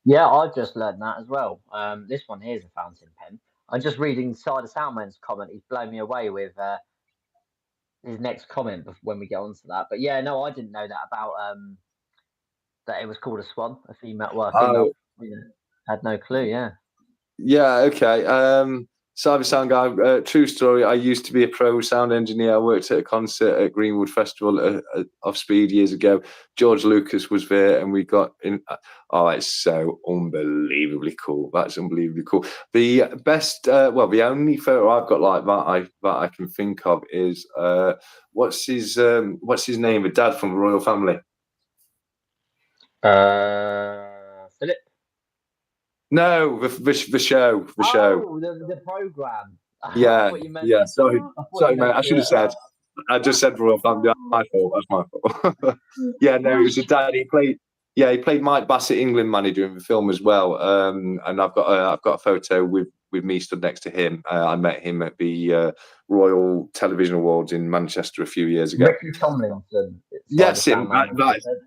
Yeah, I've just learned that as well. This one here is a fountain pen. I'm just reading Cider Soundman's comment. He's blown me away with his next comment when we get on to that. But yeah, no, I didn't know that about that it was called a swan, a female. Had no clue. Yeah. Yeah. Okay. Cyber Sound Guy, true story. I used to be a pro sound engineer. I worked at a concert at Greenwood Festival of Speed years ago. George Lucas was there, and we got in. Oh, it's so unbelievably cool. That's unbelievably cool. The best, the only photo I've got like that I can think of is what's his name? The dad from the royal family. Philip. No, the show. The show. Oh, the program. Yeah, yeah. Sorry, mate. I should have said. I just said royal family. That's my fault. Yeah, no, it was a dad. He played Mike Bassett, England manager in the film as well. And I've got a photo with me stood next to him. I met him at the Royal Television Awards in Manchester a few years ago. Ricky Tomlinson. Yes, him.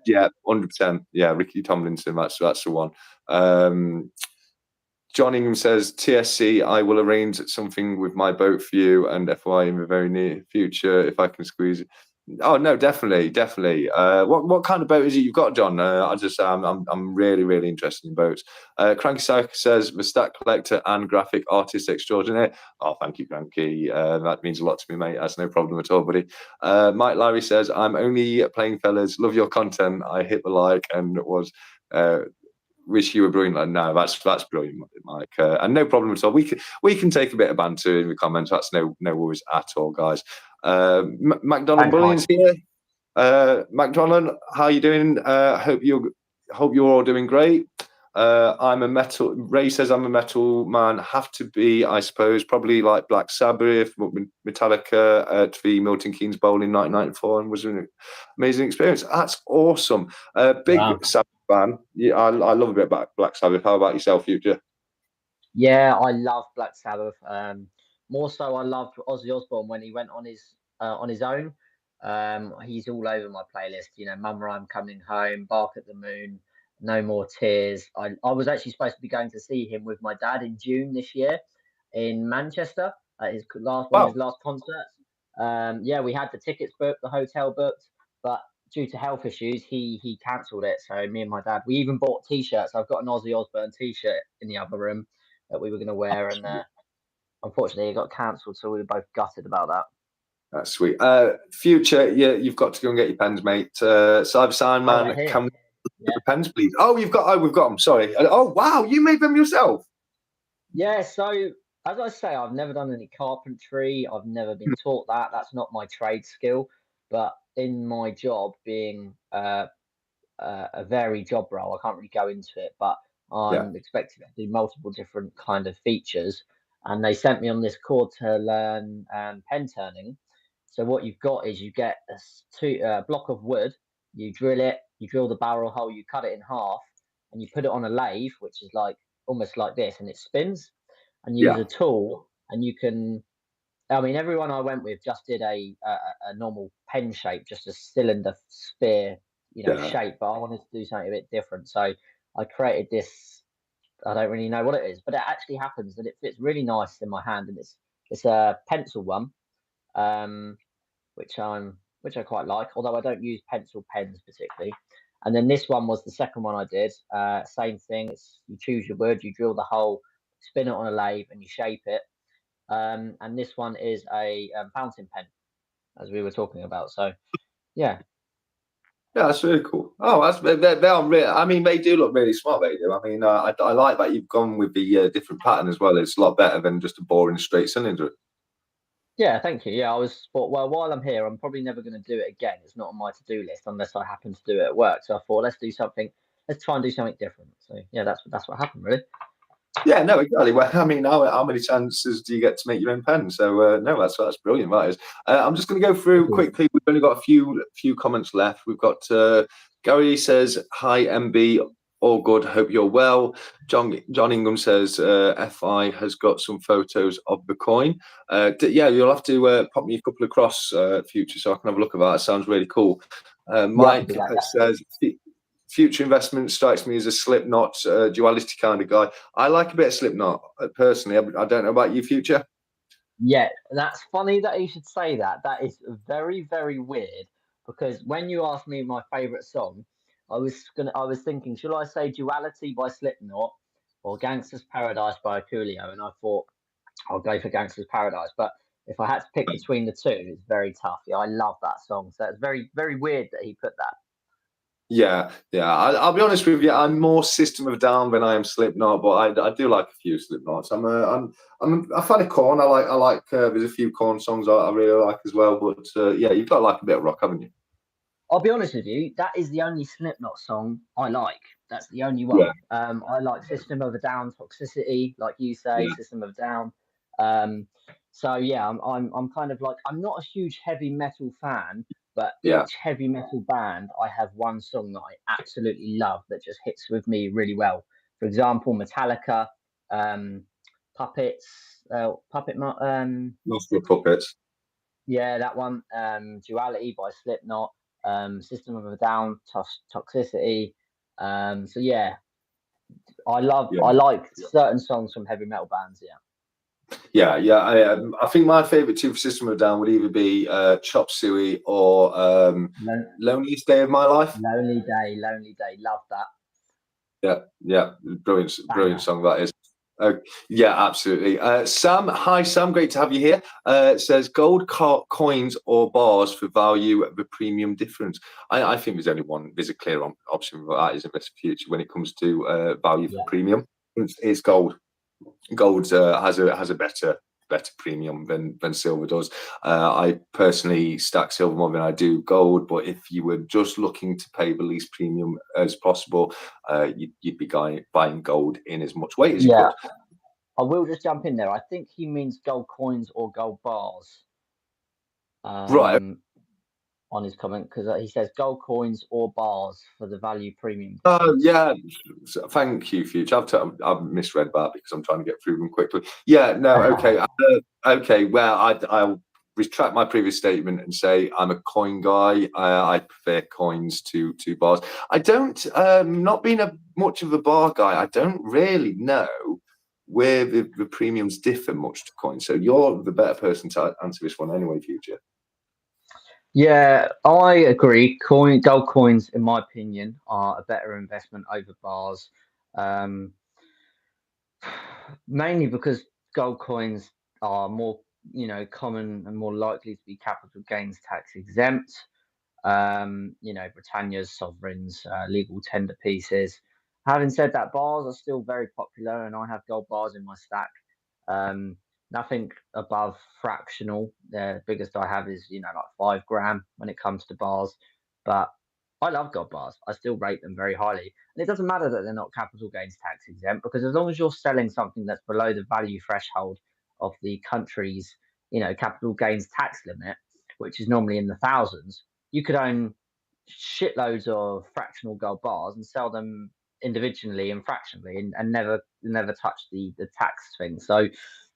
Yeah, 100%. Yeah, Ricky Tomlinson. That's the one. John Ingham says, TSC, I will arrange something with my boat for you and FY in the very near future if I can squeeze it. Oh no, definitely. What kind of boat is it you've got, John? I'm really, really interested in boats. Cranky Psycho says, the stat collector and graphic artist extraordinaire. Oh, thank you, Cranky. That means a lot to me, mate. That's no problem at all, buddy. Mike Larry says, I'm only playing fellas. Love your content. I hit the like and was wish you were brilliant. No, that's brilliant, Mike. And no problem at all. We can take a bit of banter in the comments. That's no worries at all, guys. McDonald Bullion's here. McDonald, how are you doing? Hope you're all doing great. Ray says I'm a metal man. Have to be, I suppose, probably like Black Sabbath, Metallica at the Milton Keynes Bowl in 1994, and was an amazing experience. That's awesome. Big Sabbath fan. Yeah, I love a bit about Black Sabbath. How about yourself, Future? Yeah, I love Black Sabbath. More so, I loved Ozzy Osbourne when he went on his own. He's all over my playlist. Mama, I'm Coming Home, Bark at the Moon, No More Tears. I was actually supposed to be going to see him with my dad in June this year in Manchester at his last concerts. We had the tickets booked, the hotel booked, but due to health issues, he cancelled it. So me and my dad, we even bought T-shirts. I've got an Ozzy Osbourne T-shirt in the other room that we were going to wear, and unfortunately, it got cancelled. So we were both gutted about that. That's sweet. Future, yeah, you've got to go and get your pens, mate. Cyber Soundman, can we get the pens, please? Oh, we've got them. Sorry. Oh, wow, you made them yourself. Yeah. So as I say, I've never done any carpentry. I've never been taught that. That's not my trade skill. But in my job, being a varied job role, I can't really go into it. But I'm expected to do multiple different kind of features. And they sent me on this course to learn pen turning. So what you've got is you get a block of wood, you drill it, you drill the barrel hole, you cut it in half, and you put it on a lathe, which is like almost like this, and it spins. And you use Yeah, a tool, and you can. I mean, everyone I went with just did a normal pen shape, just a cylinder sphere, yeah. shape. But I wanted to do something a bit different, so I created this. I don't really know what it is, but it actually happens that it fits really nice in my hand, and it's a pencil one, um, which I quite like, although I don't use pencil pens particularly. And then this one was the second one I did. Same thing. You choose your wood, you drill the hole, spin it on a lathe, and you shape it. And this one is a fountain pen, as we were talking about. So yeah, Yeah, that's really cool. Oh, they are really. I mean, they do look really smart. They do. I mean, I like that you've gone with the different pattern as well. It's a lot better than just a boring straight cylinder. yeah. Thank you. Yeah, I was thought, well, while I'm here, I'm probably never going to do it again. It's not on my to-do list unless I happen to do it at work. So I thought, let's do something. Let's try and do something different. So yeah, that's what happened, really. Yeah, no, exactly. Well, I mean, how many chances do you get to make your own pen? So no, that's brilliant. That is. I'm just going to go through quickly. We've only got a few comments left. We've got Gary says, "Hi MB, all good. Hope you're well." John Ingham says, "FI has got some photos of the coin." Yeah, you'll have to pop me a couple across future so I can have a look at that. It sounds really cool. Yeah, I can Mike do that. says, future investment strikes me as a Slipknot duality kind of guy. I like a bit of Slipknot personally. I don't know about you, future. Yeah, that's funny that you should say that. That is very, very weird because when you asked me my favorite song, I was thinking, should I say Duality by Slipknot or Gangster's Paradise by Coolio? And I thought I'll go for Gangster's Paradise. But if I had to pick between the two, it's very tough. Yeah, I love that song. So it's very, very weird that he put that. Yeah, yeah. I'll be honest with you. I'm more System of a Down than I am Slipknot, but I do like a few Slipknots. I'm a fan of Korn. I like. There's a few Korn songs I really like as well. But yeah, you've got to like a bit of rock, haven't you? I'll be honest with you, that is the only Slipknot song I like. That's the only Yeah, one. I like System of a Down, Toxicity, like you say, yeah, System of a Down. Um, so yeah, I'm kind of like I'm not a huge heavy metal fan, but yeah. each heavy metal band, I have one song that I absolutely love that just hits with me really well. For example, Metallica, um, Puppets, what's Master it? of Puppets. Yeah, that one. Duality by Slipknot. System of a Down, Toxicity. So yeah, I Yeah. like certain songs from heavy metal bands. Yeah. Yeah, yeah. I think my favourite two for System of a Down would either be Chop Suey or Loneliest Day of My Life. Lonely Day. Love that Yeah, yeah. Brilliant, brilliant banger. song that is. Yeah, absolutely. Sam, hi Sam, great to have you here. Says gold coins or bars for value, the premium difference. I think there's only one. There's a clear option for that, isn't there, future when it comes to value for Yeah. premium. It's gold. Gold has a better premium than silver does. I personally stack silver more than I do gold, but if you were just looking to pay the least premium as possible, you'd be buying gold in as much weight as you Yeah. could. I will just jump in there. I think he means gold coins or gold bars. Right. Um, on his comment because he says gold coins or bars for the value premium difference. Yeah. Thank you, Future. I've misread that because I'm trying to get through them quickly. Yeah. No. Okay. Okay. Well, I'll retract my previous statement and say I'm a coin guy. I prefer coins to bars. I don't. Not being much of a bar guy, I don't really know where the premiums differ much to coins. So you're the better person to answer this one anyway, Future. Yeah, I agree. Gold coins, in my opinion, are a better investment over bars. Um, Mainly because gold coins are more, common and more likely to be capital gains tax exempt. Britannia's sovereigns, legal tender pieces. Having said that, bars are still very popular, and I have gold bars in my stack. Um, Nothing above fractional. The biggest I have is, like 5 gram when it comes to bars. But I love gold bars. I still rate them very highly. And it doesn't matter that they're not capital gains tax exempt because as long as you're selling something that's below the value threshold of the country's, capital gains tax limit, which is normally in the thousands, you could own shitloads of fractional gold bars and sell them individually and fractionally, and never touch the tax thing. So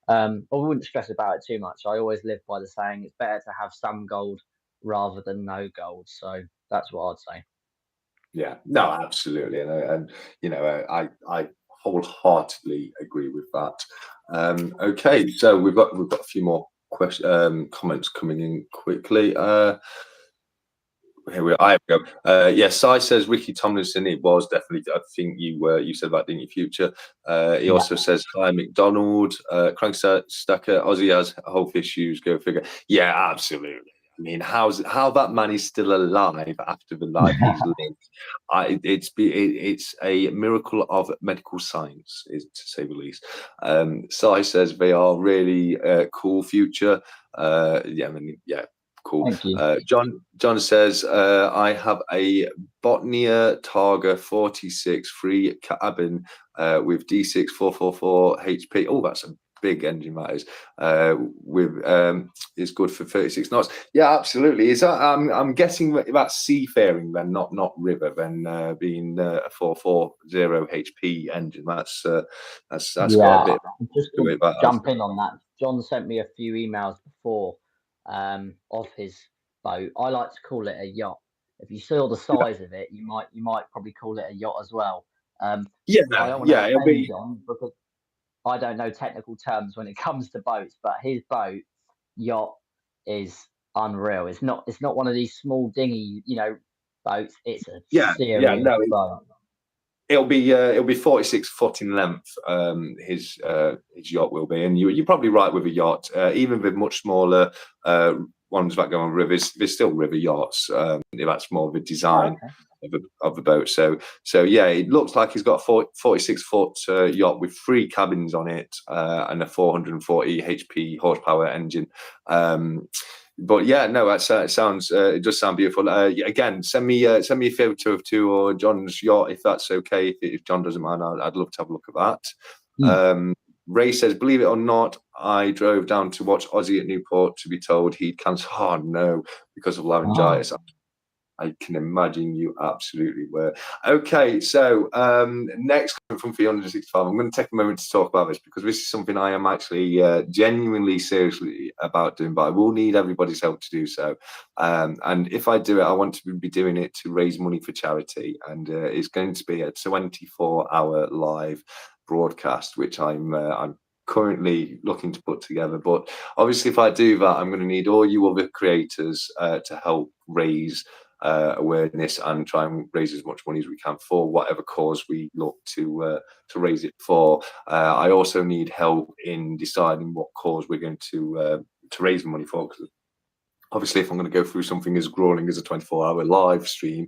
I wouldn't stress about it too much. I always live by the saying it's better to have some gold rather than no gold. So that's what I'd say. Yeah, no, absolutely, and I wholeheartedly agree with that. Okay, so we've got a few more comments coming in quickly. Here we are. I go. Yes, Sai says Ricky Tomlinson. It was definitely. I think you said about Dingy Future. He also says hi McDonald. Crank Stacker. Ozzy has health issues. Go figure. Yeah, absolutely. I mean, how that man is still alive after the life he's lived? It's a miracle of medical science, is to say the least. Sai says they are really cool. Future. Yeah, I mean, yeah. Cool. Thank you. John says, I have a Botnia Targa 46 free cabin with D6 444 HP. Oh, that's a big engine, that is. It's good for 36 knots. Yeah, absolutely. Is that I'm guessing that's seafaring then, not river, then being a 440 HP engine. That's got a bit. Just to jump in on that, John sent me a few emails before of his boat. I like to call it a yacht. If you saw the size of it, you might probably call it a yacht as well. I don't want to offend John because I don't know technical terms when it comes to boats, but his boat yacht is unreal. It's not one of these small dinghy boats. It's a serious boat. It'll be 46 foot in length. His yacht will be, and you're probably right with a yacht. Even with much smaller ones that go on rivers, there's still river yachts. That's more of a design of the boat. So yeah, it looks like he's got a 46 foot yacht with 3 cabins on it and a 440 HP horsepower engine. But yeah, no, it sounds it does sound beautiful. Again, send me a photo of two or John's yacht if that's okay. If John doesn't mind, I'd love to have a look at that. Ray says, believe it or not, I drove down to watch Ozzy at Newport to be told he'd cancel. Oh no, because of laryngitis. Oh. I can imagine you absolutely were. Okay, so next from 365, I'm going to take a moment to talk about this because this is something I am actually genuinely seriously about doing, but I will need everybody's help to do so. And if I do it, I want to be doing it to raise money for charity, and it's going to be a 24-hour live broadcast, which I'm currently looking to put together. But obviously, if I do that, I'm going to need all you other creators to help raise awareness and try and raise as much money as we can for whatever cause we look to raise it for. I also need help in deciding what cause we're going to raise the money for, because obviously if I'm going to go through something as grueling as a 24-hour live stream,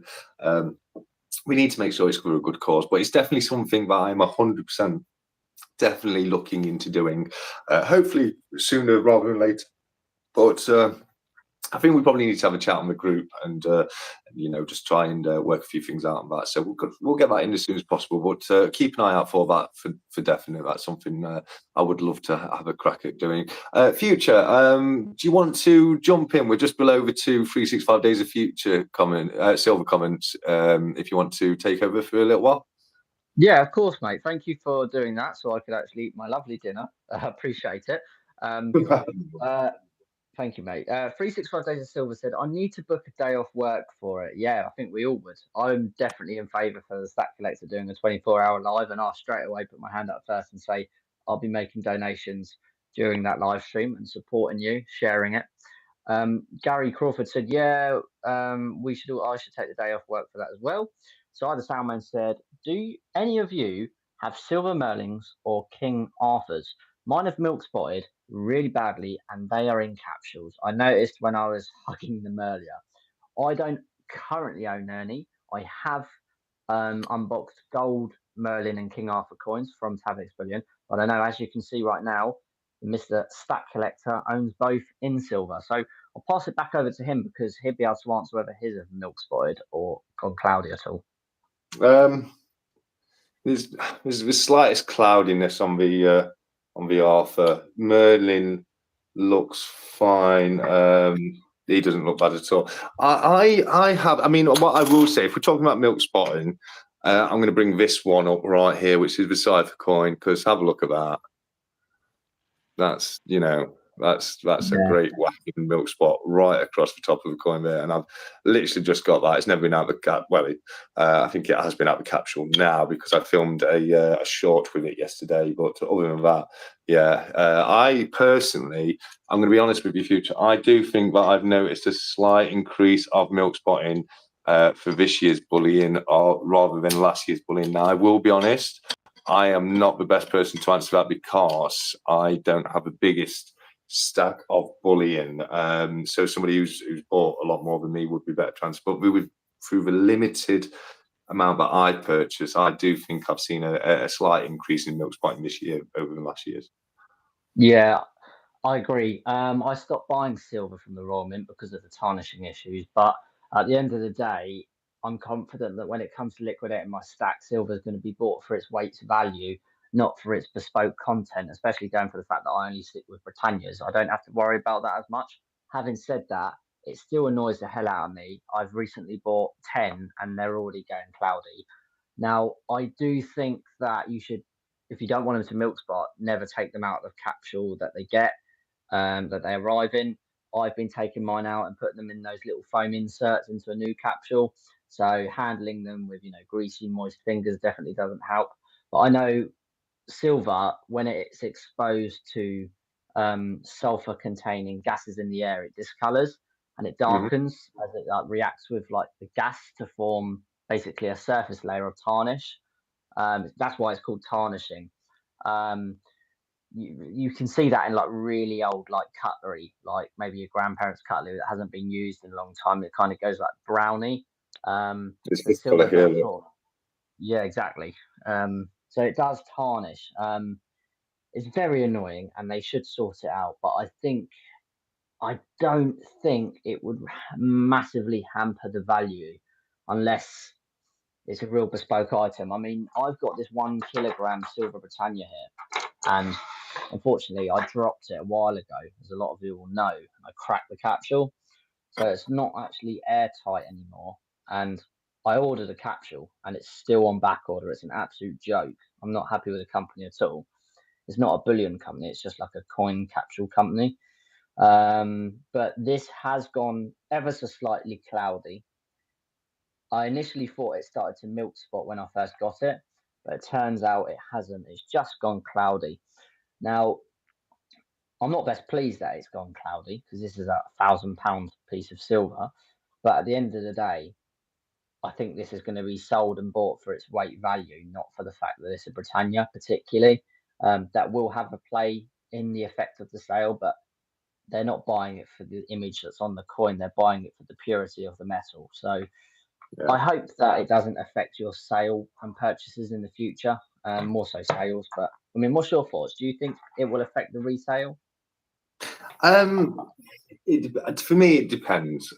we need to make sure it's for a good cause. But it's definitely something that I'm 100% definitely looking into doing, hopefully sooner rather than later. But I think we probably need to have a chat on the group and just try and work a few things out on that. So we'll get that in as soon as possible. But keep an eye out for that for definite. That's something I would love to have a crack at doing. Future, do you want to jump in? We're just below the 365 days of future silver comments. If you want to take over for a little while. Yeah, of course, mate. Thank you for doing that, so I could actually eat my lovely dinner. Appreciate it. Thank you, mate. 365 Days of Silver said, I need to book a day off work for it. Yeah, I think we all would. I'm definitely in favour for the Stack Collector doing a 24-hour live, and I'll straight away put my hand up first and say I'll be making donations during that live stream and supporting you, sharing it. Gary Crawford said, yeah, I should take the day off work for that as well. So either Soundman said, do any of you have Silver Merlings or King Arthurs? Mine have milk spotted really badly, and they are in capsules. I noticed when I was hugging them earlier. I don't currently own any. I have unboxed gold Merlin and King Arthur coins from Tavix Bullion, but I know, as you can see right now, Mr. Stack Collector owns both in silver. So I'll pass it back over to him because he'll be able to answer whether his have milk spotted or gone cloudy at all. There's the slightest cloudiness on the Arthur. Merlin looks fine. he doesn't look bad at all. I have. I mean, what I will say, if we're talking about milk spotting, I'm going to bring this one up right here, which is the cipher coin, because have a look at that. That's that's a Yeah. great whacking milk spot right across the top of the coin there, and I've literally just got that. It's never been out of the cap. Well, I think it has been out of the capsule now because I filmed a short with it yesterday. But other than that, yeah, I personally, I'm going to be honest with you, Future. I do think that I've noticed a slight increase of milk spotting for this year's bullion, or rather than last year's bullion. Now, I will be honest. I am not the best person to answer that because I don't have the biggest stack of bullion. So somebody who's bought a lot more than me would be better to answer. But through the limited amount that I purchased, I do think I've seen a slight increase in milk spotting this year over the last years. Yeah, I agree. I stopped buying silver from the Royal Mint because of the tarnishing issues, but at the end of the day, I'm confident that when it comes to liquidating my stack, silver is going to be bought for its weight's value, not for its bespoke content, especially going for the fact that I only stick with Britannias. I don't have to worry about that as much. Having said that, it still annoys the hell out of me. I've recently bought 10 and they're already going cloudy. Now, I do think that you should, if you don't want them to milk spot, never take them out of the capsule that they get, that they arrive in. I've been taking mine out and putting them in those little foam inserts into a new capsule. So handling them with, greasy, moist fingers definitely doesn't help. But I know silver, when it's exposed to sulfur containing gases in the air, it discolors and it darkens as it reacts with like the gas to form basically a surface layer of tarnish. That's why it's called tarnishing. Um, you can see that in like really old like cutlery, like maybe your grandparents' cutlery that hasn't been used in a long time. It kind of goes like browny. It's So this colour silver here. does sort of, yeah, exactly. So it does tarnish. It's very annoying, and they should sort it out. But I don't think it would massively hamper the value unless it's a real bespoke item. I mean, I've got this 1 kilogram silver Britannia here, and unfortunately, I dropped it a while ago, as a lot of you will know. I cracked the capsule, so it's not actually airtight anymore. And I ordered a capsule, and it's still on back order. It's an absolute joke. I'm not happy with the company at all. It's not a bullion company; it's just like a coin capsule company. But this has gone ever so slightly cloudy. I initially thought it started to milk spot when I first got it, but it turns out it hasn't. It's just gone cloudy. Now, I'm not best pleased that it's gone cloudy because this is a £1,000 piece of silver. But at the end of the day, I think this is going to be sold and bought for its weight value, not for the fact that it's a Britannia, particularly. That will have a play in the effect of the sale, but they're not buying it for the image that's on the coin. They're buying it for the purity of the metal. So Yeah. I hope that it doesn't affect your sale and purchases in the future, more so sales. But I mean, what's your thoughts? Do you think it will affect the resale? For me, it depends.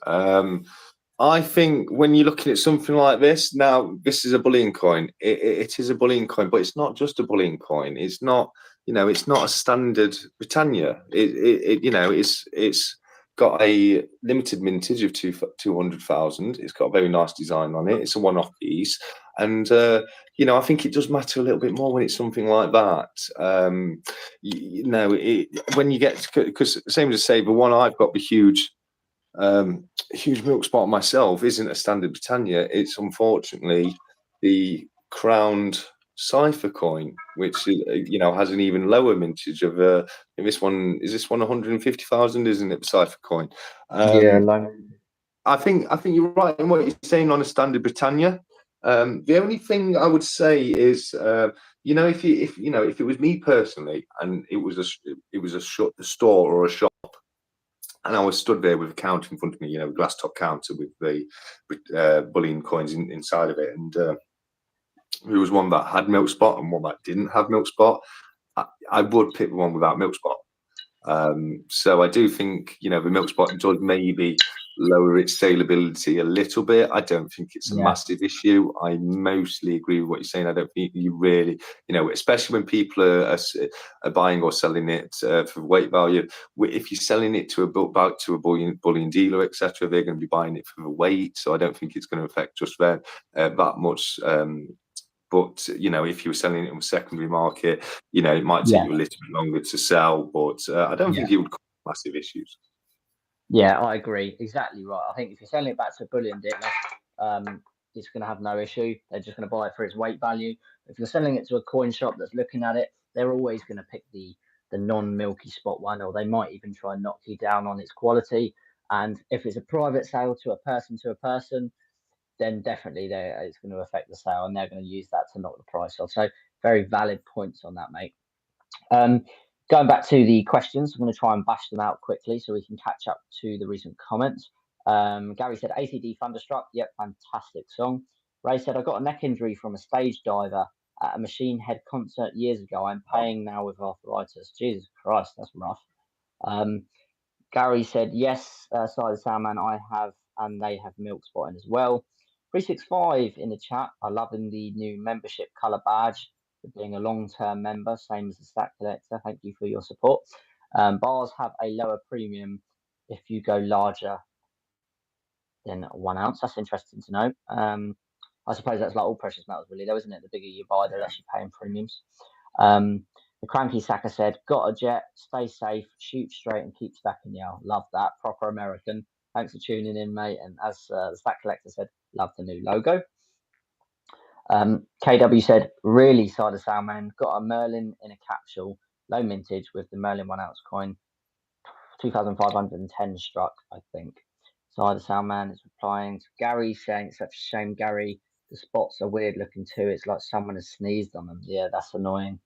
I think when you're looking at something like this, now this is a bullion coin. It is a bullion coin, but it's not just a bullion coin. It's not, it's not a standard Britannia. It's got a limited mintage of 200,000. It's got a very nice design on it. It's a one-off piece, and I think it does matter a little bit more when it's something like that. When you get, because same as say the one I've got, the huge milk spot myself isn't a standard Britannia. It's unfortunately the crowned cipher coin, which has an even lower mintage of this one 150,000, isn't it? The cipher coin. Yeah, like I think you're right in what you're saying on a standard Britannia. The only thing I would say is, if it was me personally, and it was a store or a shop, and I was stood there with a counter in front of me, a glass top counter with the bullion coins inside of it, and there was one that had milk spot and one that didn't have milk spot. I would pick the one without milk spot. So I do think the milk spot does maybe lower its saleability a little bit. I don't think it's a Yeah, massive issue. I mostly agree with what you're saying. I don't think you really, especially when people are buying or selling it for weight value. If you're selling it to a bullion dealer, etc., they're going to be buying it for the weight. So I don't think it's going to affect just that much. But if you were selling it on the secondary market, it might take yeah, you a little bit longer to sell. But I don't yeah. think it would cause massive issues. Yeah, I agree. Exactly right. I think if you're selling it back to a bullion dealer, it's going to have no issue. They're just going to buy it for its weight value. If you're selling it to a coin shop that's looking at it, they're always going to pick the non-milky spot one, or they might even try and knock you down on its quality. And if it's a private sale to a person, then definitely it's going to affect the sale, and they're going to use that to knock the price off. So very valid points on that, mate. Going back to the questions, I'm going to try and bash them out quickly so we can catch up to the recent comments. Gary said, ACD Thunderstruck. Yep, fantastic song. Ray said, I got a neck injury from a stage diver at a Machine Head concert years ago. I'm paying now with arthritis. Jesus Christ, that's rough. Gary said, yes, Side of Soundman, I have, and they have milk spotting as well. 365 in the chat. I love the new membership colour badge for being a long-term member, same as the Stack Collector. Thank you for your support. Bars have a lower premium if you go larger than 1 ounce. That's interesting to know. I suppose that's like all precious metals, really, though, isn't it? The bigger you buy, the less you pay in premiums. The Cranky Sacker said, got a jet, stay safe, shoot straight, and keep stacking, y'all. Love that. Proper American. Thanks for tuning in, mate. And as the Stack Collector said, love the new logo. KW said, really, Side of Soundman, got a Merlin in a capsule, low mintage with the Merlin 1 ounce coin, 2,510 struck, I think. Side of Soundman is replying to Gary, saying it's such a shame, Gary. The spots are weird looking too. It's like someone has sneezed on them. Yeah, that's annoying.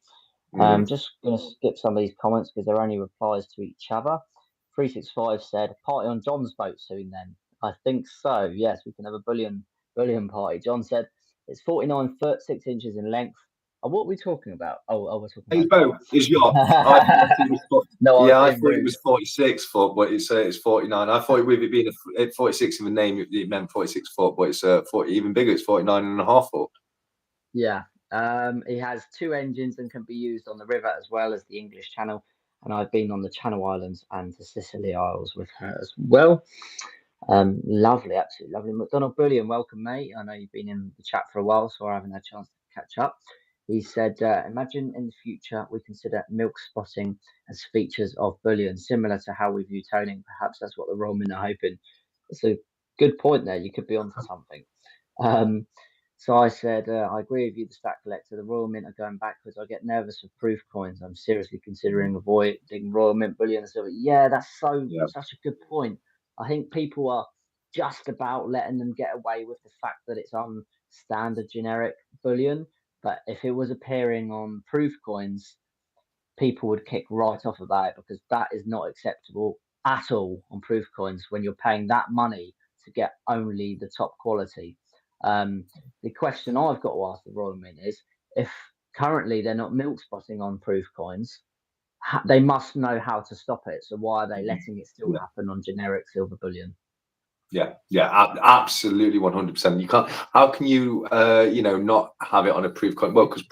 Just going to skip some of these comments because they're only replies to each other. 365 said, party on John's boat soon then. I think so. Yes, we can have a bullion party. John said, it's 49 foot, 6 inches in length. Oh, what are we talking about? We're talking His about boat is yacht. I thought it was 46 foot, but it's 49. I thought with it being a 46 in the name, it meant 46 foot, but it's 40, even bigger. It's 49 and a half foot. Yeah. He has 2 engines and can be used on the river as well as the English Channel. And I've been on the Channel Islands and the Sicily Isles with her as well. Lovely, absolutely lovely. McDonald Bullion, welcome, mate. I know you've been in the chat for a while, so I haven't had a chance to catch up. He said, imagine in the future we consider milk spotting as features of bullion, similar to how we view toning. Perhaps that's what the Royal Mint are hoping. It's a good point there. You could be onto something. So I said, I agree with you, the Stack Collector. The Royal Mint are going backwards. I get nervous with proof coins. I'm seriously considering avoiding Royal Mint bullion. So yeah, that's such a good point. I think people are just about letting them get away with the fact that it's on standard generic bullion. But if it was appearing on proof coins, people would kick right off about it because that is not acceptable at all on proof coins when you're paying that money to get only the top quality. The question I've got to ask the Royal Mint is, if currently they're not milk spotting on proof coins, they must know how to stop it. So why are they letting it still happen on generic silver bullion? Yeah, absolutely, 100%. You can't. How can you, not have it on a proof coin? Well, because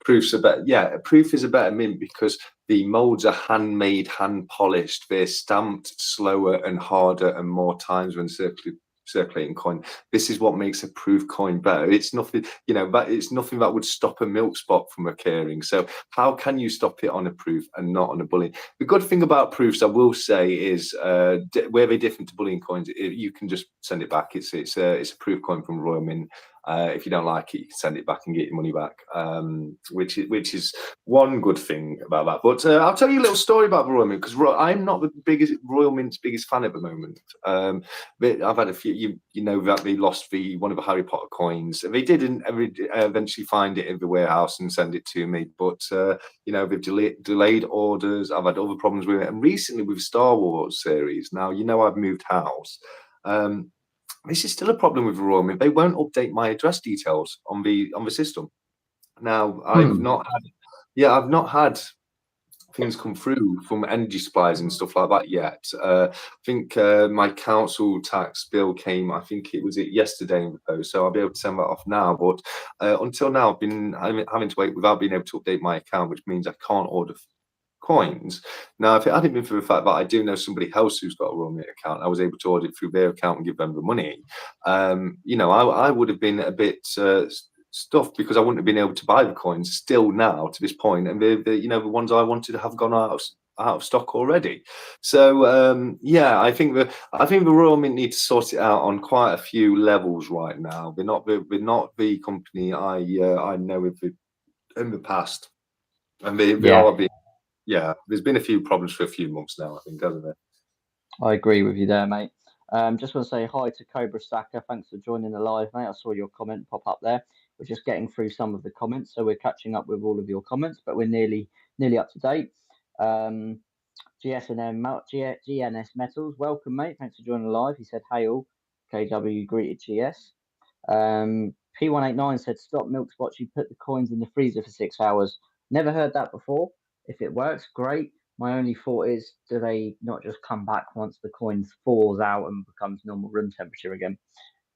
proofs are better. Yeah, proof is a better mint because the molds are handmade, hand polished. They're stamped slower and harder and more times when circulating coin. This is what makes a proof coin better. It's nothing, it's nothing that would stop a milk spot from occurring. So how can you stop it on a proof and not on a bullion? The good thing about proofs, I will say, is where they're different to bullion coins, you can just send it back. It's a proof coin from Royal Mint. If you don't like it, you can send it back and get your money back, which is one good thing about that. But I'll tell you a little story about Royal Mint, because I'm not the biggest Royal Mint's biggest fan at the moment. But I've had a few. You know that they lost one of the Harry Potter coins. They didn't eventually find it in the warehouse and send it to me, but they've delayed orders. I've had other problems with it, and recently with Star Wars series. Now I've moved house. This is still a problem with Royal Mint. They won't update my address details on the system. Now I've not had things come through from energy supplies and stuff like that yet. I think my council tax bill came, I think it was yesterday in the post, so I'll be able to send that off now. But until now, I've been having to wait without being able to update my account, which means I can't order coins. Now, if it hadn't been for the fact that I do know somebody else who's got a Royal Mint account, I was able to order it through their account and give them the money. I would have been a bit stuffed because I wouldn't have been able to buy the coins still now to this point, and the ones I wanted to have gone out of stock already. So I think the Royal Mint need to sort it out on quite a few levels right now. They're not the company I know in the past, and they are being. Yeah, there's been a few problems for a few months now, I think, hasn't there? I agree with you there, mate. Just want to say hi to Cobra Stacker. Thanks for joining the live, mate. I saw your comment pop up there. We're just getting through some of the comments, so we're catching up with all of your comments, but we're nearly up to date. GNS Metals, welcome, mate. Thanks for joining the live. He said, "Hey all." KW greeted GS. P189 said, "Stop milk spots. You put the coins in the freezer for 6 hours." Never heard that before. If it works, great. My only thought is, do they not just come back once the coin thaws out and becomes normal room temperature again?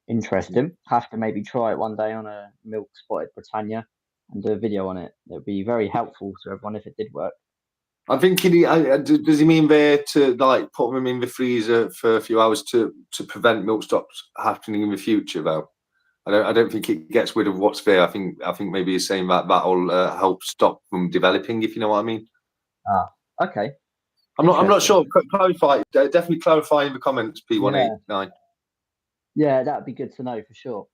Interesting. Have to maybe try it one day on a milk spotted Britannia and do a video on it. It would be very helpful to everyone if it did work. I'm thinking, does he mean there to like put them in the freezer for a few hours to prevent milk stops happening in the future? Though I don't think it gets rid of what's there. I think maybe he's saying that'll help stop them developing, if you know what I mean. Okay. I'm not sure. Clarify. Definitely clarify in the comments. P189. Yeah, that'd be good to know for sure.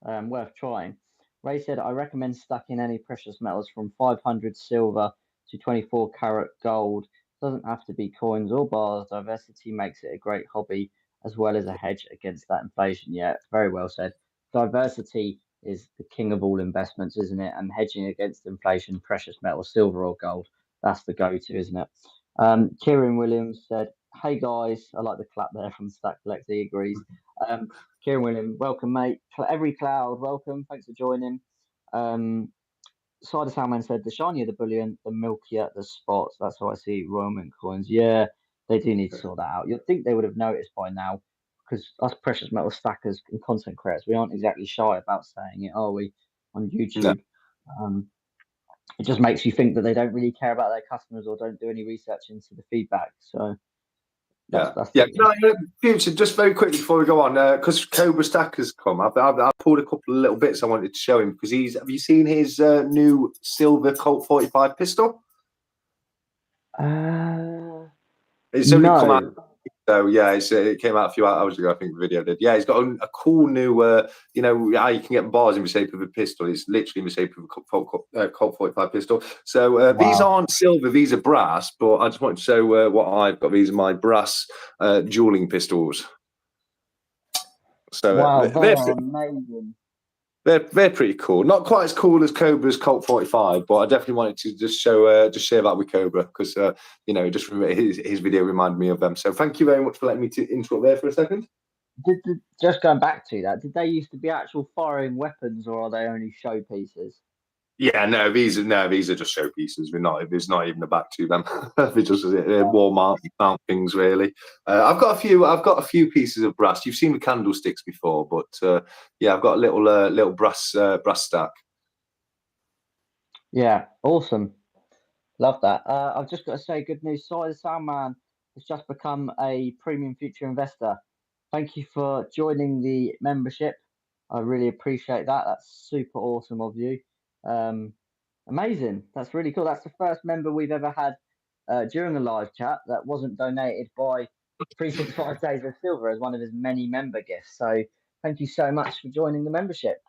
Worth trying. Ray said, "I recommend stacking any precious metals from 500 silver to 24 karat gold. Doesn't have to be coins or bars. Diversity makes it a great hobby as well as a hedge against that inflation." Yeah, very well said. Diversity is the king of all investments, isn't it? And hedging against inflation, precious metals, silver or gold, that's the go-to, isn't it? Kieran Williams said, "Hey guys," I like the clap there from Stack Collector, he agrees. Kieran Williams, welcome, mate. Every Cloud, welcome. Thanks for joining. Cider Salman said, "The shinier the bullion, the milkier the spots." That's how I see Royal Mint coins. Yeah, they do need to sort that out. You'd think they would have noticed by now, because us precious metal stackers and content creators, we aren't exactly shy about saying it, are we, on YouTube? No. It just makes you think that they don't really care about their customers or don't do any research into the feedback. So that's Future, just very quickly before we go on, because Cobra Stacker's come, I've pulled a couple of little bits I wanted to show him because have you seen his new silver Colt 45 pistol? It's only come out. So yeah, it came out a few hours ago. I think the video did. Yeah, he's got a cool new. You can get bars in the shape of a pistol. It's literally in the shape of a Colt 45 pistol. So these aren't silver; these are brass. But I just wanted to show what I've got. These are my brass dueling pistols. So they are amazing. They're pretty cool. Not quite as cool as Cobra's Colt 45, but I definitely wanted to just share that with Cobra because just his video reminded me of them. So thank you very much for letting me interrupt there for a second. Just going back to that, did they used to be actual firing weapons, or are they only showpieces? Yeah, no, these are just showpieces. There's not even a back to them. They're just wall mount things, really. I've got a few pieces of brass. You've seen the candlesticks before, but I've got a little brass stack. Yeah, awesome. Love that. I've just got to say, good news. Cider Salman has just become a premium future investor. Thank you for joining the membership. I really appreciate that. That's super awesome of you. Amazing. That's really cool. That's the first member we've ever had during a live chat that wasn't donated by 365 Days of Silver as one of his many member gifts. So thank you so much for joining the membership.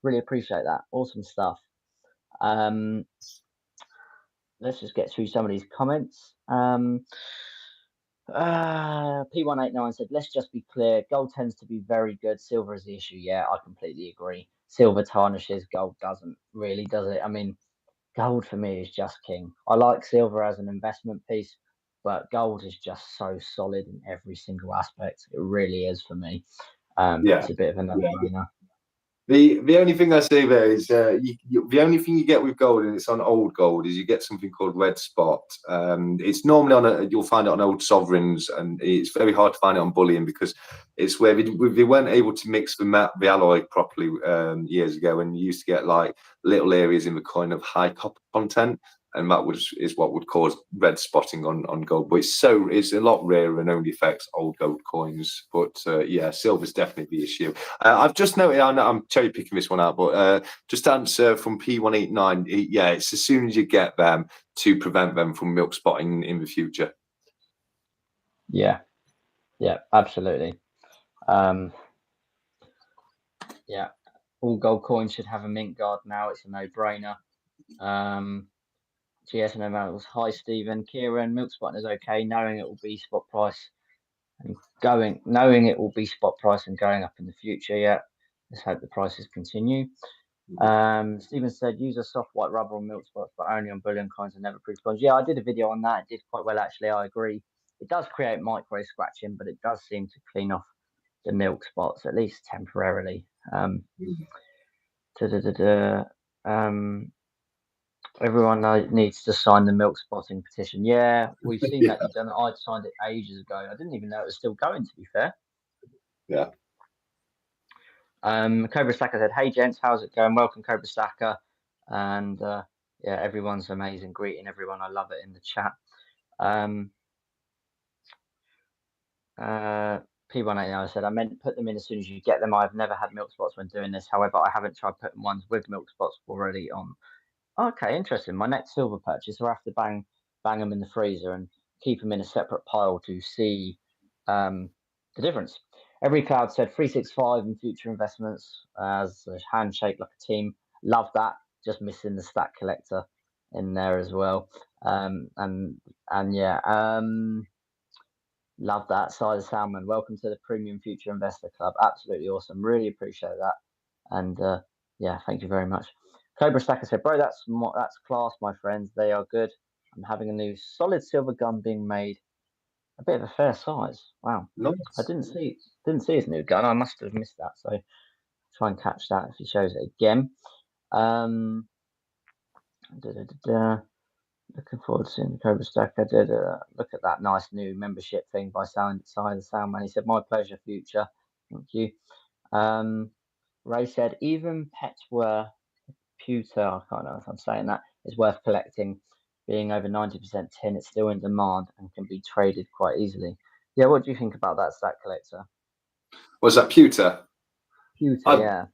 Really appreciate that. Awesome stuff. Let's just get through some of these comments. P189 said, "Let's just be clear. Gold tends to be very good. Silver is the issue." Yeah, I completely agree. Silver tarnishes, gold doesn't really, does it? I mean, gold for me is just king. I like silver as an investment piece, but gold is just so solid in every single aspect. It really is for me. It's a bit of a no-brainer. The only thing I say there is the only thing you get with gold, and it's on old gold, is you get something called red spot. It's normally you'll find it on old sovereigns, and it's very hard to find it on bullion because it's where they weren't able to mix the alloy properly years ago, and you used to get like little areas in the coin of high copper content. And that is what would cause red spotting on gold. But it's a lot rarer and only affects old gold coins. But yeah, silver's definitely the issue. I've just noted, I'm cherry picking this one out, but just to answer from P189, yeah, it's as soon as you get them to prevent them from milk spotting in the future. Yeah, absolutely. Yeah, all gold coins should have a mint guard now. It's a no-brainer. GSM was hi Stephen, Kieran. Milk spotting is okay, knowing it will be spot price and knowing it will be spot price and going up in the future. Yeah, let's hope the prices continue. Stephen said use a soft white rubber on milk spots, but only on bullion coins and never proof coins. Yeah, I did a video on that. It did quite well actually. I agree. It does create micro scratching, but it does seem to clean off the milk spots at least temporarily. Everyone needs to sign the milk spotting petition. Yeah, we've seen that you've done it. I'd signed it ages ago. I didn't even know it was still going, to be fair. Yeah. Cobra Stacker said, hey gents, how's it going? Welcome, Cobra Stacker. And yeah, everyone's amazing. Greeting everyone. I love it in the chat. P189 said, I meant put them in as soon as you get them. I've never had milk spots when doing this. However, I haven't tried putting ones with milk spots already on. Okay, interesting. My next silver purchase, I have to bang them in the freezer and keep them in a separate pile to see the difference. Every Cloud said 365 in future investments as a handshake like a team. Love that. Just missing the stat collector in there as well. And yeah, love that. Size Salmon, welcome to the Premium Future Investor Club. Absolutely awesome. Really appreciate that. And yeah, thank you very much. Cobra Stacker said, bro, that's class, my friends. They are good. I'm having a new solid silver gun being made. A bit of a fair size. Wow. Nice. I didn't see his new gun. I must have missed that. So try and catch that if he shows it again. Looking forward to seeing the Cobra Stacker. Look at that nice new membership thing by Soundman. He said, my pleasure, future. Thank you. Ray said, even pets were pewter, I can't know if I'm saying that, is worth collecting. Being over 90% tin, it's still in demand and can be traded quite easily. Yeah, what do you think about that stat collector? Was that pewter? Pewter, yeah.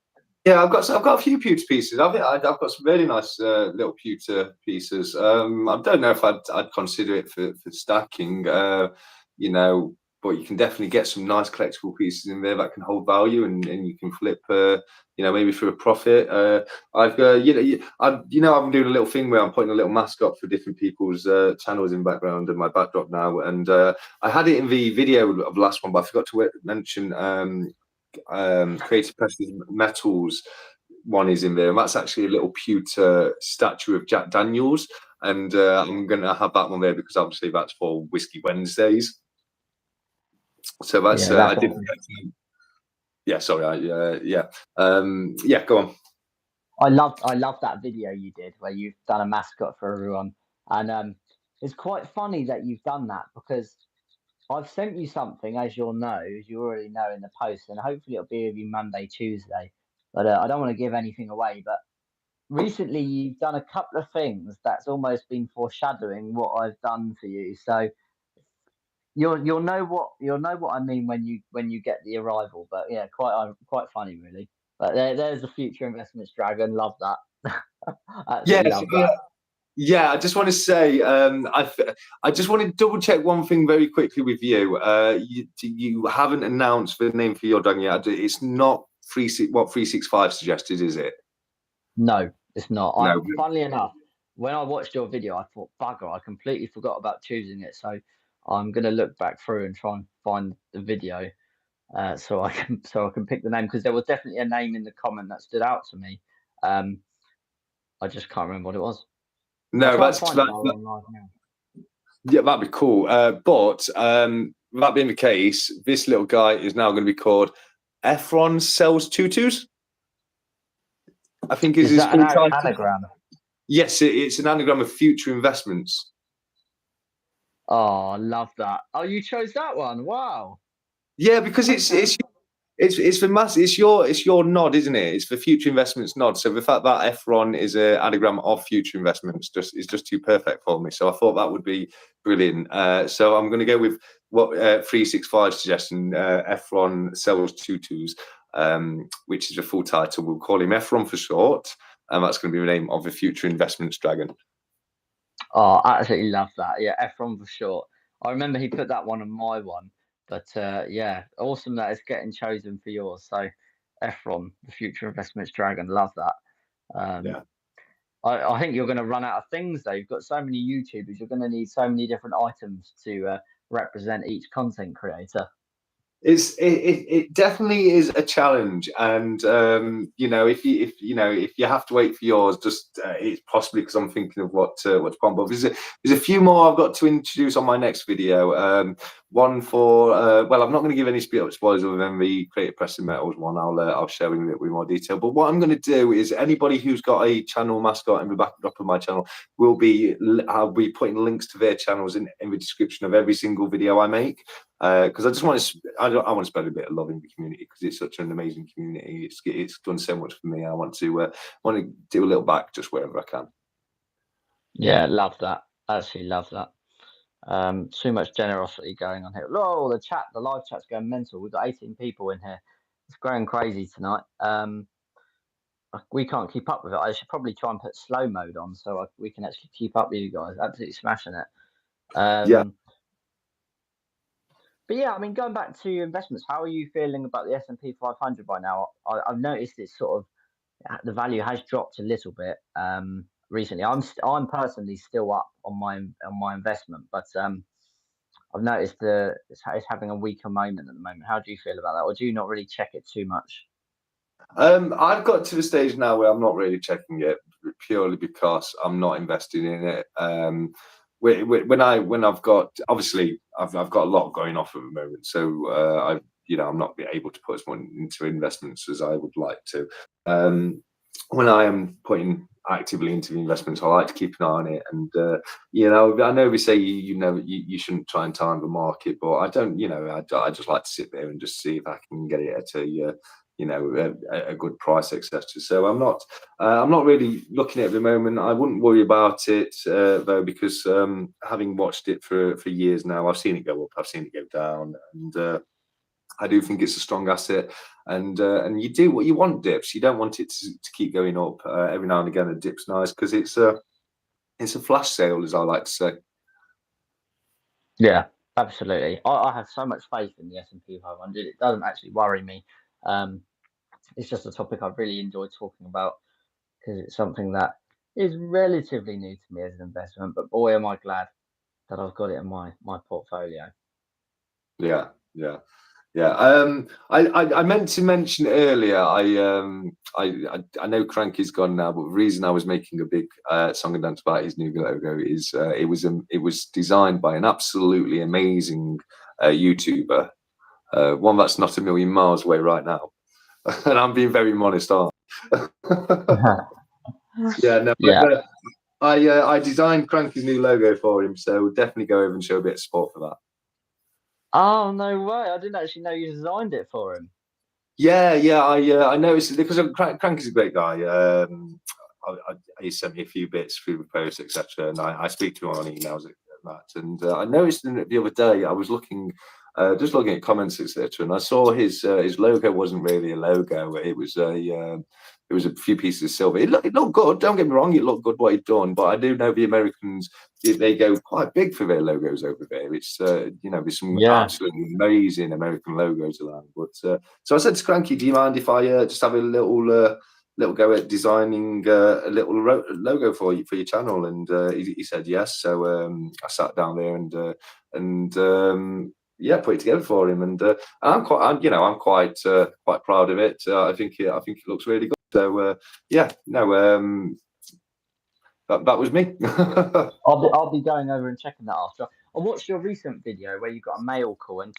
Yeah, I've got a few pewter pieces. I've got some really nice little pewter pieces. I don't know if I'd consider it for stacking, you know, but you can definitely get some nice collectible pieces in there that can hold value, and you can flip, you know, maybe for a profit. I've I'm doing a little thing where I'm putting a little mascot for different people's channels in the background and my backdrop now, and I had it in the video of the last one, but I forgot to mention Creative Precious Metals one is in there, and that's actually a little pewter statue of Jack Daniels, and I'm going to have that one there because obviously that's for Whiskey Wednesdays. So that's yeah, I did. Yeah, sorry. Yeah, go on. I love that video you did where you've done a mascot for everyone, and it's quite funny that you've done that because I've sent you something, as you already know in the post, and hopefully it'll be with you Monday, Tuesday. But I don't want to give anything away. But recently you've done a couple of things that's almost been foreshadowing what I've done for you. So you'll know what I mean when you get the arrival. But yeah, quite funny really. But there's a future investments dragon. Love that. Absolutely love that. Yeah, I just want to say, I just want to double check one thing very quickly with you. You haven't announced the name for your dragon yet. It's not what 365 suggested, is it? No, it's not. No. Funnily enough, when I watched your video, I thought, bugger, I completely forgot about choosing it. So I'm going to look back through and try and find the video so I can pick the name, because there was definitely a name in the comment that stood out to me. I just can't remember what it was. No, yeah, that'd be cool. But that being the case, this little guy is now going to be called Efron Sells Tutus. I think is Is his that an full title. anagram? Yes, it's an anagram of future investments. Oh, I love that. Oh, you chose that one. Wow. Yeah, because Okay. it's for mass. It's your nod, isn't it? It's for future investments nod. So the fact that Efron is an anagram of future investments is just too perfect for me. So I thought that would be brilliant. So I'm going to go with what 365 suggestion. Efron sells tutus, which is a full title. We'll call him Efron for short, and that's going to be the name of the future investments dragon. Oh, I absolutely love that. Yeah, Efron for short. I remember he put that one on my one, but yeah, awesome that it's getting chosen for yours. So, Efron, the future investments dragon, love that. Um, Yeah. I think you're going to run out of things though. You've got so many YouTubers. You're going to need so many different items to represent each content creator. It definitely is a challenge, and if you have to wait for yours, just it's possibly because I'm thinking of what to pump up. There's a few more I've got to introduce on my next video. One for well, I'm not going to give any spoilers other than the Creative Pressing Metals one. I'll share with it with more detail. But what I'm going to do is anybody who's got a channel mascot in the backdrop of my channel I'll be putting links to their channels in the description of every single video I make. Because I just want to, I want to spread a bit of love in the community because it's such an amazing community. It's done so much for me. I want to do a little back just wherever I can. Yeah, love that. Absolutely love that. Too much generosity going on here. Oh, the live chat's going mental. We've got 18 people in here. It's going crazy tonight. We can't keep up with it. I should probably try and put slow mode on so we can actually keep up with you guys. Absolutely smashing it. Yeah. But yeah, I mean, going back to investments, how are you feeling about the S&P 500 by now? I've noticed it's sort of the value has dropped a little bit recently. I'm personally still up on my investment, but I've noticed it's having a weaker moment at the moment. How do you feel about that, or do you not really check it too much? I've got to the stage now where I'm not really checking it purely because I'm not investing in it. When I've got obviously I've got a lot going off at the moment, so I'm not able to put as much into investments as I would like to. When I am putting actively into the investments, I like to keep an eye on it. And I know we say you shouldn't try and time the market, but I don't. I just like to sit there and just see if I can get it at a good price, etc. So I'm not really looking at it at the moment. I wouldn't worry about it though, because having watched it for years now, I've seen it go up, I've seen it go down, and I do think it's a strong asset. And you do what you want dips. You don't want it to keep going up. Every now and again, a dip's nice because it's a flash sale, as I like to say. Yeah, absolutely. I have so much faith in the S&P 500. It doesn't actually worry me. Um, it's just a topic I really enjoy talking about because it's something that is relatively new to me as an investment. But boy, am I glad that I've got it in my portfolio. Yeah, yeah. Yeah, I meant to mention earlier. I know Cranky's gone now, but the reason I was making a big song and dance about his new logo is it was designed by an absolutely amazing YouTuber, one that's not a million miles away right now, and I'm being very modest, aren't I? Yeah, no, Yeah. I designed Cranky's new logo for him, so we'll definitely go over and show a bit of support for that. Oh, no way. I didn't actually know you designed it for him. Yeah, I noticed because Crank is a great guy. He sent me a few bits through the post, etc., and I speak to him on emails and that. And I noticed the other day I was looking, just looking at comments, etc., and I saw his logo wasn't really a logo. It was a few pieces of silver. It looked good. Don't get me wrong, it looked good what he'd done, but I do know the Americans, they go quite big for their logos over there. It's there's some Yeah. absolutely amazing American logos around. But so I said to Cranky, do you mind if I just have a little go at designing a little logo for your channel? And he said yes. So I sat down there and yeah, put it together for him. And I'm quite proud of it. I think it looks really good. So yeah, no, that was me. I'll be going over and checking that after. I watched your recent video where you got a mail call, and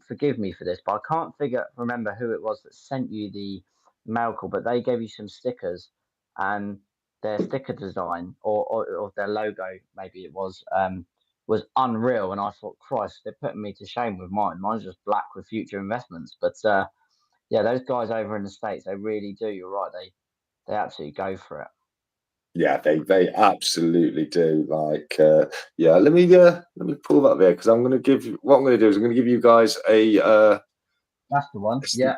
forgive me for this, but I can't remember who it was that sent you the mail call, but they gave you some stickers and their sticker design or their logo, maybe it was unreal. And I thought, Christ, they're putting me to shame with mine. Mine's just black with future investments. But yeah, those guys over in the States, they really do. You're right. They absolutely go for it. Yeah, they absolutely do. Like, yeah, let me pull that there because I'm going to give you what I'm going to do is I'm going to give you guys That's the one. a, Yeah.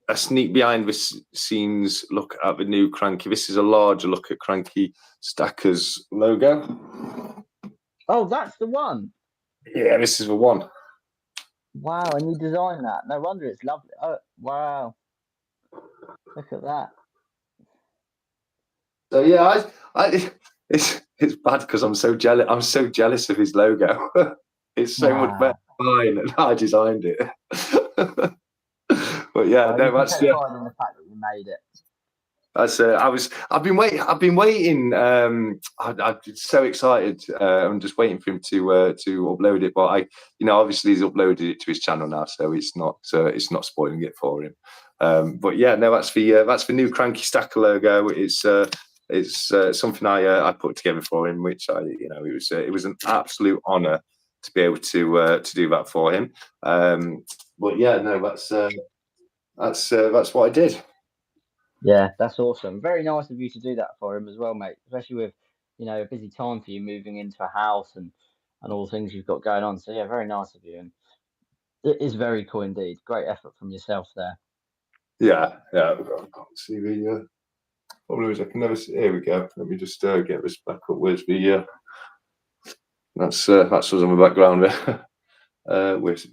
a sneak behind the scenes look at the new Cranky. This is a larger look at Cranky Stacker's logo. Oh, that's the one. Yeah, this is the one. Wow, and you designed that. No wonder it's lovely. Oh, wow. Look at that. So yeah, it's bad because I'm so jealous. I'm so jealous of his logo. It's so much better than mine, and I designed it. But yeah, Well, no, you can that's take pride in the fact that you made it. that's. I've been waiting. I've been waiting. I'm so excited. I'm just waiting for him to upload it. But obviously he's uploaded it to his channel now, so it's not spoiling it for him. But yeah, no, that's the new Cranky Stacker logo. It's something I put together for him, which it was an absolute honour to be able to do that for him. But yeah, no, that's what I did. Yeah, that's awesome. Very nice of you to do that for him as well, mate. Especially with a busy time for you moving into a house and all the things you've got going on. So yeah, very nice of you, and it is very cool indeed. Great effort from yourself there. Yeah. I can't see the problem is I can never see. Here we go. Let me just get this back up. Where's the that's us on the background there. Where's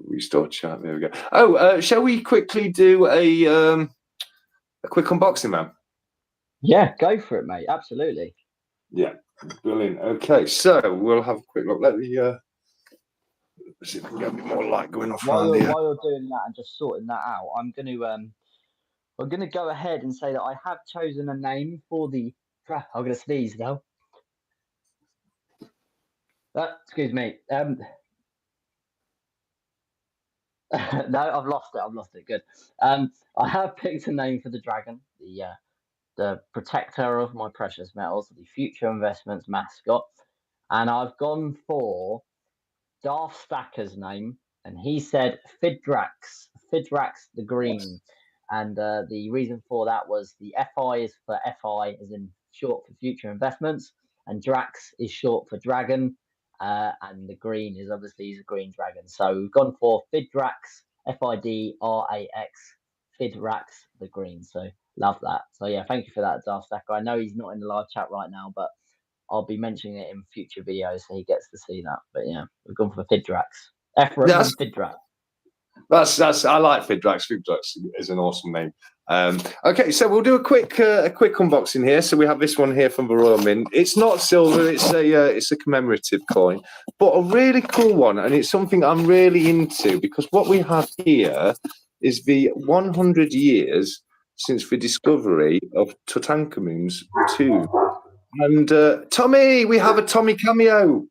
restore chat? There we go. Oh, shall we quickly do a quick unboxing, man? Yeah, go for it, mate. Absolutely. Yeah, brilliant. Okay, so we'll have a quick look. Let me see if we can get a bit more light going off While around here. you're doing that and just sorting that out, I'm gonna go ahead and say that I have chosen a name for the. I'm gonna sneeze now. Excuse me. No, I've lost it. Good. I have picked a name for the dragon, the protector of my precious metals, the future investments mascot, and I've gone for Darth Stacker's name, and he said Fidrax the Green, and the reason for that was the FI is for FI, as in short for future investments, and Drax is short for dragon, and the green is obviously he's a green dragon. So we've gone for Fidrax, Fidrax, Fidrax the Green. So love that. So yeah, thank you for that, Darth Stacker. I know he's not in the live chat right now, but I'll be mentioning it in future videos so he gets to see that. But yeah, we've gone for Fidrax. Ephraim and Fidrax. That's I like Fidrax. Fidrax is an awesome name. Okay, so we'll do a quick unboxing here. So we have this one here from the Royal Mint. It's not silver; it's a commemorative coin, but a really cool one, and it's something I'm really into because what we have here is the 100 years since the discovery of Tutankhamun's tomb. And Tommy, we have a Tommy cameo.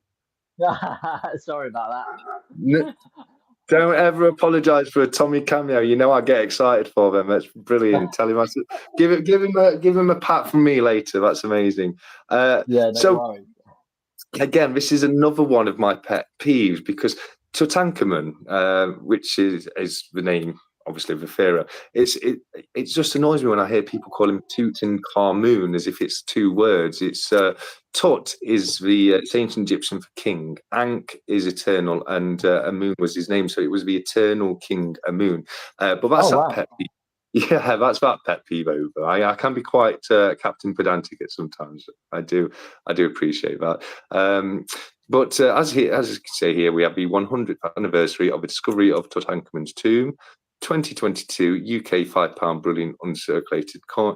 Sorry about that. Don't ever apologise for a Tommy cameo. You know I get excited for them. That's brilliant. Tell him, give him a pat from me later. That's amazing. Yeah. So again, this is another one of my pet peeves because Tutankhamun, which is the name obviously of the pharaoh, it just annoys me when I hear people call him Tutankhamun as if it's two words. It's Tut is the ancient Egyptian for king, Ankh is eternal, and Amun was his name, so it was the eternal king Amun. But that's pet peeve. Yeah, that's that pet peeve over. I can be quite Captain Pedantic at sometimes. I do appreciate that. But as you can see here, we have the 100th anniversary of the discovery of Tutankhamun's tomb. 2022 UK £5 Bullion uncirculated coin,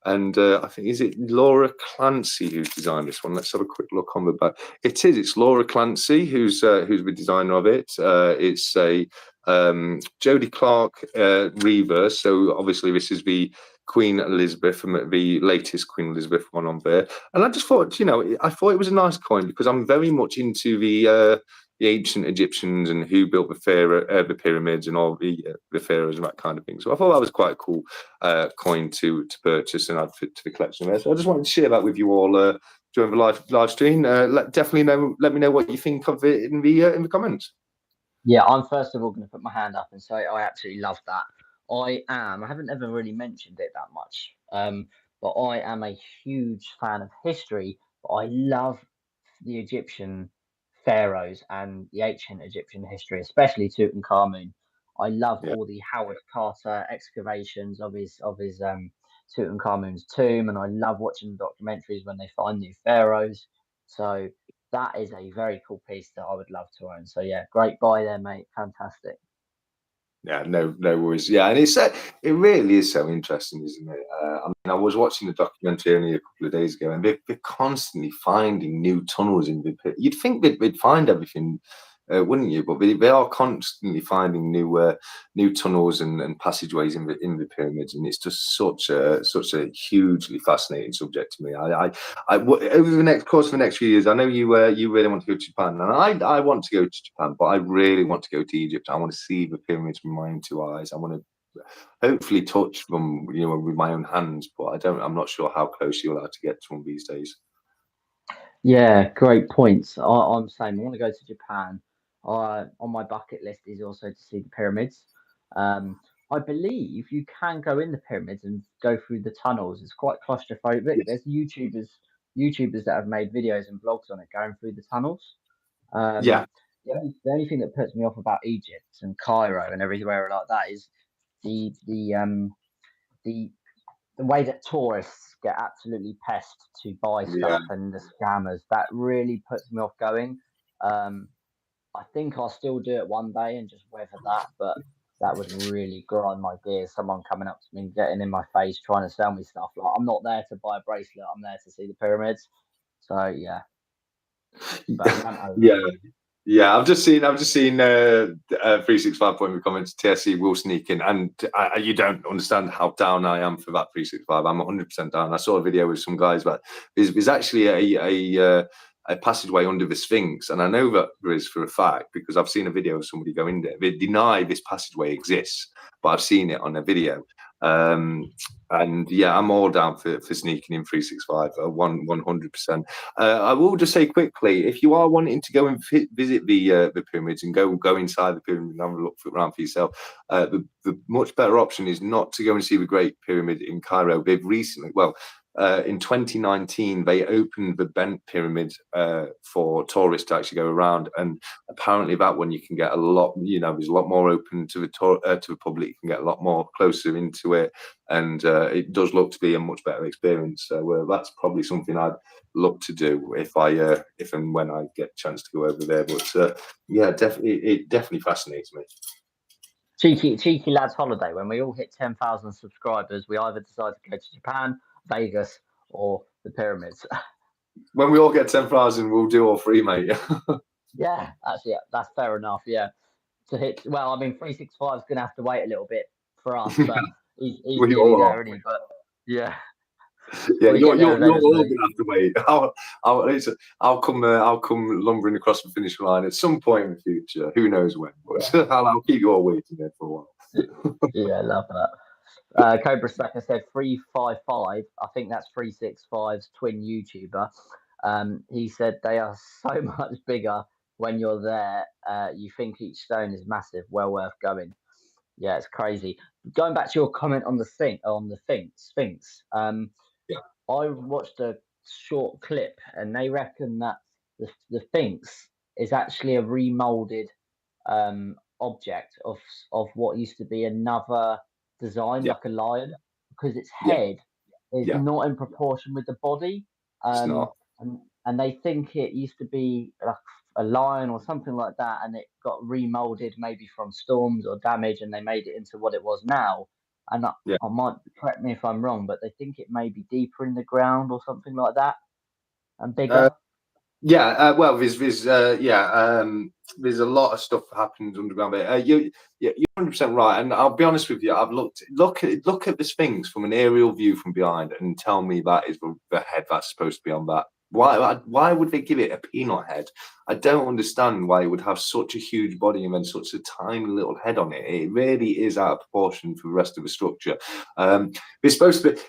and I think is it Laura Clancy who's designed this one. Let's have a quick look on the back. It's Laura Clancy who's the designer of it. It's a Jodie Clark reverse. So obviously this is the Queen Elizabeth, the latest Queen Elizabeth one on there. And I just thought, I thought it was a nice coin because I'm very much into the ancient Egyptians and who built the pyramids and all the pharaohs and that kind of thing. So I thought that was quite a cool coin to purchase and add to the collection there. So I just wanted to share that with you all during the live stream. Definitely let me know what you think of it in the comments. Yeah, I'm first of all going to put my hand up and say I absolutely love that. I haven't ever really mentioned it that much, but I am a huge fan of history. But I love the Egyptian pharaohs and the ancient Egyptian history, especially Tutankhamun. I love Yeah. all the Howard Carter excavations of his Tutankhamun's tomb, and I love watching the documentaries when they find new pharaohs. So that is a very cool piece that I would love to own. So yeah, great buy there, mate. Fantastic. Yeah, no worries. Yeah, and it really is so interesting, isn't it? I mean, I was watching the documentary only a couple of days ago, and they're constantly finding new tunnels in the pit. You'd think they'd find everything, wouldn't you? But they are constantly finding new tunnels and passageways in the pyramids, and it's just such a hugely fascinating subject to me. Over the course of the next few years, I know you really want to go to Japan, and I want to go to Japan, but I really want to go to Egypt. I want to see the pyramids with my own two eyes. I want to hopefully touch them, with my own hands, but I'm not sure how close you're allowed to get to them these days. Yeah, great points. I'm saying I want to go to Japan. On my bucket list is also to see the pyramids. I believe you can go in the pyramids and go through the tunnels. It's quite claustrophobic. Yes. There's YouTubers that have made videos and vlogs on it going through the tunnels. Yeah, The only thing that puts me off about Egypt and Cairo and everywhere like that is the the um the the way that tourists get absolutely pest to buy yeah. stuff and the scammers. That really puts me off going. Um, I think I'll still do it one day and just weather that, but that would really grind my gears. Someone coming up to me and getting in my face trying to sell me stuff. Like, I'm not there to buy a bracelet. I'm there to see the pyramids. So yeah, but rant over. Yeah. Yeah, I've just seen 365 point in the comments. TSC will sneak in, and you don't understand how down I am for that 365. I'm 100% down. I saw a video with some guys, but there's actually a passageway under the Sphinx, and I know that there is for a fact because I've seen a video of somebody go in there. They deny this passageway exists, but I've seen it on a video. And yeah, I'm all down for sneaking in 365, 100%. I will just say quickly, if you are wanting to go and visit the pyramids and go inside the pyramid and have a look around for yourself, the much better option is not to go and see the Great Pyramid in Cairo. They've recently, in 2019, they opened the Bent Pyramid for tourists to actually go around, and apparently that one you can get a lot. There's a lot more open to the public. You can get a lot more closer into it, and it does look to be a much better experience. So that's probably something I'd look to do if and when I get a chance to go over there. But yeah, it definitely fascinates me. Cheeky lads holiday. When we all hit 10,000 subscribers, we either decide to go to Japan, Vegas, or the pyramids. When we all get 10,000, we'll do all three, mate. Yeah, that's fair enough. Yeah, to hit. Well, I mean, 365 is going to have to wait a little bit for us, but he's We nearly all there, are. isn't he? But yeah, Yeah, we you're get there all eventually. gonna have to wait. I'll come lumbering across the finish line at some point in the future. Who knows when? But Yeah, I'll keep you all waiting there for a while. yeah, love that. Cobra Stacker said 355. I think that's 365's twin YouTuber. He said they are so much bigger when you're there. You think each stone is massive, well worth going. Yeah, it's crazy. Going back to your comment on the Sphinx. Yeah, I watched a short clip, and they reckon that the Sphinx is actually a remolded object of what used to be another design, yeah, like a lion, because its yeah, head is yeah. not in proportion with the body. It's Um, not. and they think it used to be like a lion or something like that, and it got remolded maybe from storms or damage, and they made it into what it was now. And Yeah. I might correct me if I'm wrong, but they think it may be deeper in the ground or something like that and Uh, bigger. yeah. Well, there's a lot of stuff that happens underground. But you're 100% right. And I'll be honest with you. I've look at the Sphinx from an aerial view from behind, and tell me that is the head that's supposed to be on that. Why would they give it a peanut head? I don't understand why it would have such a huge body and then such a tiny little head on it. It really is out of proportion for the rest of the structure. It's supposed to be.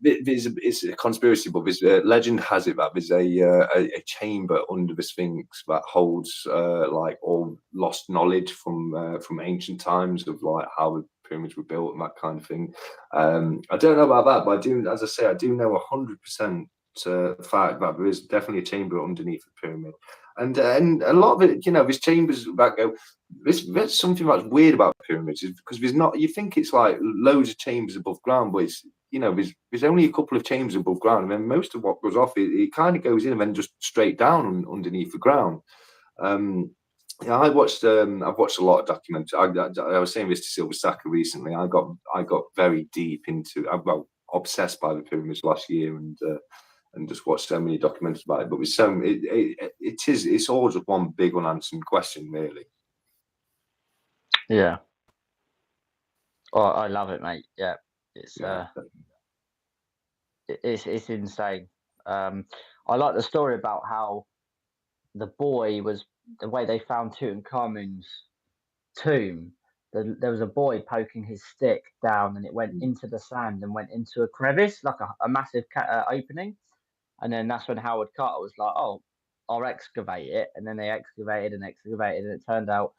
It's a conspiracy, but legend has it that there's a chamber under the Sphinx that holds like all lost knowledge from ancient times of like how the pyramids were built and that kind of thing. I don't know about that, but I do, as I say, I do know 100% fact that there is definitely a chamber underneath the pyramid, and a lot of it, there's chambers that go. There's something that's weird about pyramids is because there's not. You think it's like loads of chambers above ground, but it's there's only a couple of chambers above ground, and then most of what goes off it kind of goes in and then just straight down underneath the ground. Yeah, I've watched a lot of documentaries. I was saying this to Silver Saka recently. I got very deep into, well, obsessed by the pyramids last year, and just watched so many documentaries about it. But with it's all just one big unanswered question, really. Yeah. Oh, I love it, mate. Yeah, it's it's insane. I like the story about how the boy was the way they found Tutankhamun's tomb. There was a boy poking his stick down, and it went into the sand and went into a crevice, like a massive opening. And then that's when Howard Carter was like, "Oh, I'll excavate it." And then they excavated and excavated, and it turned out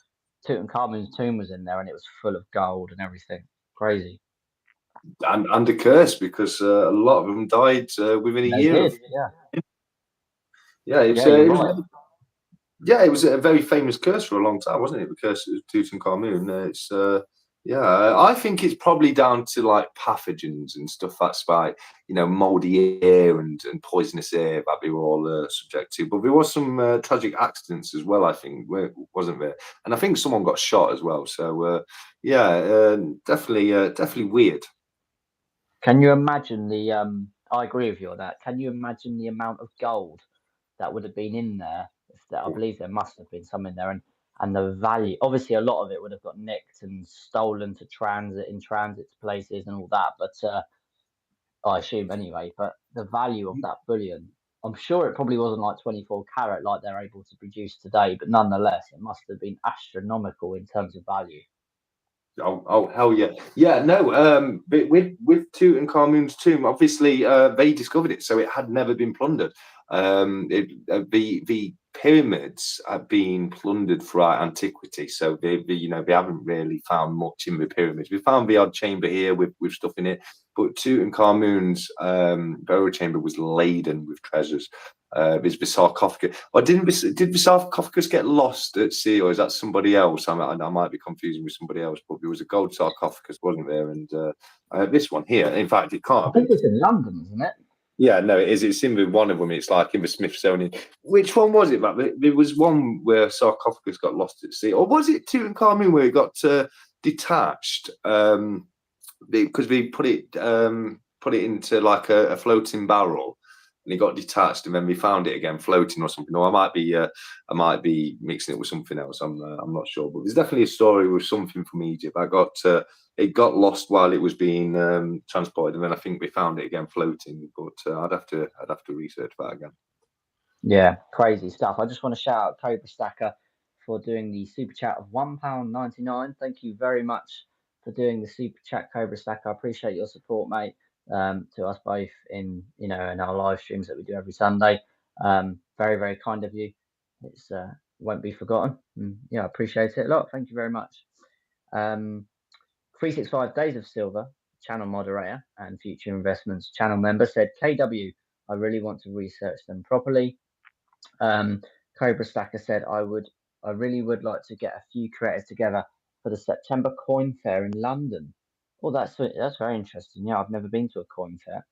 Tutankhamun's tomb was in there, and it was full of gold and everything. Crazy. And a curse because a lot of them died within a They year. did, yeah. Yeah, Yeah, you're right. It was a very famous curse for a long time, wasn't it? The curse of Tutankhamun. It's I think it's probably down to like pathogens and stuff that's like moldy air and poisonous air that we were all subject to. But there was some tragic accidents as well, I think, wasn't there? And I think someone got shot as well. So definitely weird. Can you imagine the I agree with you on that. Can you imagine the amount of gold that would have been in there? I believe there must have been some in there, and the value. Obviously, a lot of it would have got nicked and stolen to transit to places and all that. But I assume anyway. But the value of that bullion, I'm sure it probably wasn't like 24 carat like they're able to produce today, but nonetheless, it must have been astronomical in terms of value. Oh hell yeah. Yeah, no, but with Tutankhamun's tomb, obviously they discovered it, so it had never been plundered. The pyramids have been plundered throughout antiquity, so they haven't really found much in the pyramids. We found the odd chamber here with stuff in it, but Tutankhamun's burial chamber was laden with treasures. There's the sarcophagus. Or did the sarcophagus get lost at sea, or is that somebody else? I might be confusing with somebody else, but there was a gold sarcophagus, wasn't there? And this one here, in fact, it can't. I think it's in London, isn't it? Yeah, no, it is. It's in one of them. It's like in the Smithsonian. Which one was it, Matt? There was one where sarcophagus got lost at sea, or was it Tutankhamun where it got detached? Because we put it into like a floating barrel, and it got detached, and then we found it again floating or something. Or I might be mixing it with something else. I'm not sure, but there's definitely a story with something from Egypt. It got lost while it was being transported, and then I think we found it again floating. But I'd have to research that again. Yeah, crazy stuff. I just want to shout out Cobra Stacker for doing the super chat of £1.99. Thank you very much for doing the super chat, Cobra Stacker. I appreciate your support, mate. To us both in in our live streams that we do every Sunday. Very, very kind of you. It's won't be forgotten. I appreciate it a lot. Thank you very much. 365 Days of Silver channel moderator and future investments channel member said, KW, I really want to research them properly. Cobra Stacker said, I really would like to get a few creators together for the September coin fair in London. Well, that's very interesting. Yeah, I've never been to a coin fair.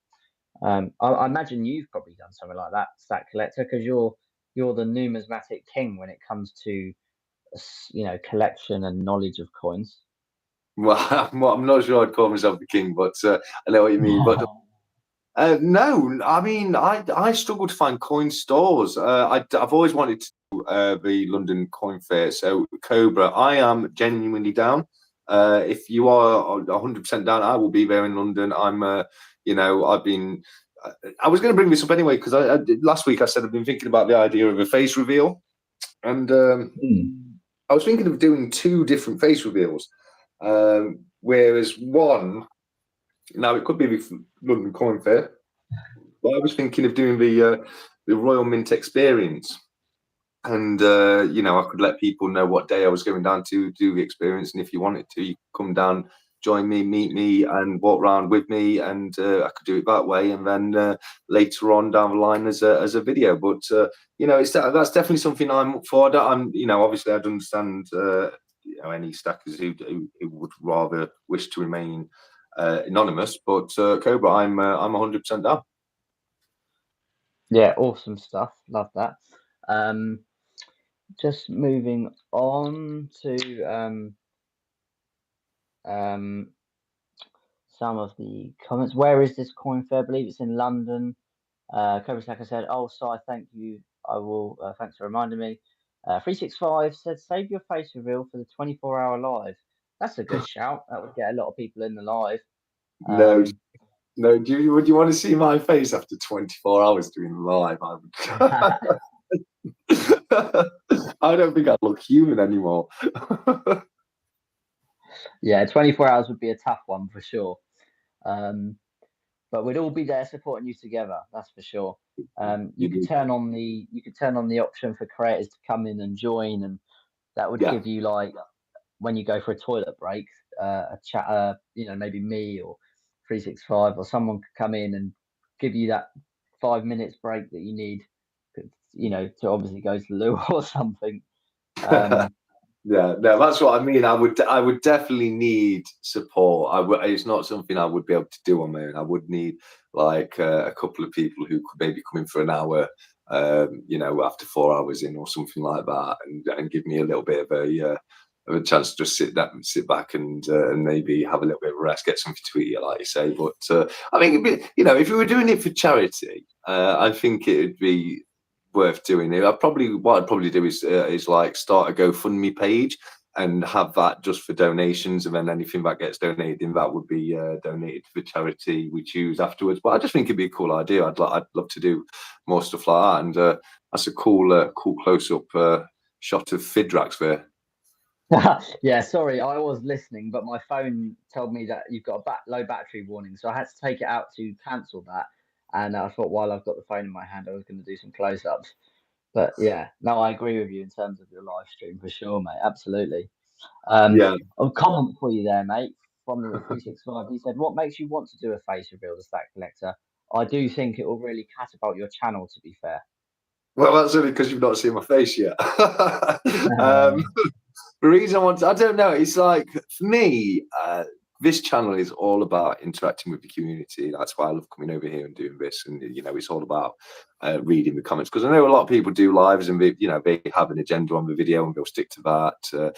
I imagine you've probably done something like that, Stack Collector, because you're the numismatic king when it comes to collection and knowledge of coins. Well, I'm not sure I'd call myself the king, but I know what you mean. But no, I mean, I struggle to find coin stores. I've always wanted to the London Coin Fair. So, Cobra, I am genuinely down. If you are 100% down, I will be there in London. I've been I was going to bring this up anyway because last week I said I've been thinking about the idea of a face reveal, and I was thinking of doing 2 different face reveals. Whereas one, now it could be the London Coin Fair, but I was thinking of doing the Royal Mint experience. And I could let people know what day I was going down to do the experience, and if you wanted to, you could come down, join me, meet me, and walk around with me, and I could do it that way. And then later on down the line as a video. But that's definitely something I'm up for. I'm obviously I'd understand any stackers who would rather wish to remain anonymous. But Cobra, I'm 100% down. Yeah, awesome stuff. Love that. Just moving on to some of the comments. Where is this coin fair? I believe it's in London. Cobra Stacker said, "Oh, Si, thank you. I will. Thanks for reminding me." 365 said, "Save your face reveal for the 24-hour live." That's a good shout. That would get a lot of people in the live. No, would you want to see my face after 24 hours doing live? I don't think I'd look human anymore. Yeah, 24 hours would be a tough one for sure. But we'd all be there supporting you together. That's for sure. You could turn on the option for creators to come in and join, and that would give you, like, when you go for a toilet break, a chat, maybe me or 365 or someone could come in and give you that 5 minutes break that you need, to obviously go to the loo or something. Yeah, no, that's what I mean. I would definitely need support. It's not something I would be able to do on my own. I would need like a couple of people who could maybe come in for an hour, after 4 hours in or something like that, and give me a little bit of a chance to just sit back and maybe have a little bit of rest, get something to eat, like you say. But I think if we were doing it for charity, I think it'd be worth doing it. What I'd probably do is like start a GoFundMe page and have that just for donations, and then anything that gets donated in that would be donated to the charity we choose afterwards. But I just think it'd be a cool idea. I'd love to do more stuff like that, and that's a cool close up shot of Fidrax there. Yeah, sorry, I was listening, but my phone told me that you've got a low battery warning, so I had to take it out to cancel that. And I thought, while I've got the phone in my hand, I was going to do some close-ups. But yeah, no, I agree with you in terms of your live stream for sure, mate. Absolutely. Yeah. A comment for you there, mate, from the 365. He said, "What makes you want to do a face reveal, the Stack Collector? I do think it will really catapult your channel, to be fair." Well, that's only because you've not seen my face yet. The reason I don't know, it's like, for me, this channel is all about interacting with the community. That's why I love coming over here and doing this. And, it's all about reading the comments, because I know a lot of people do lives and they have an agenda on the video and they'll stick to that.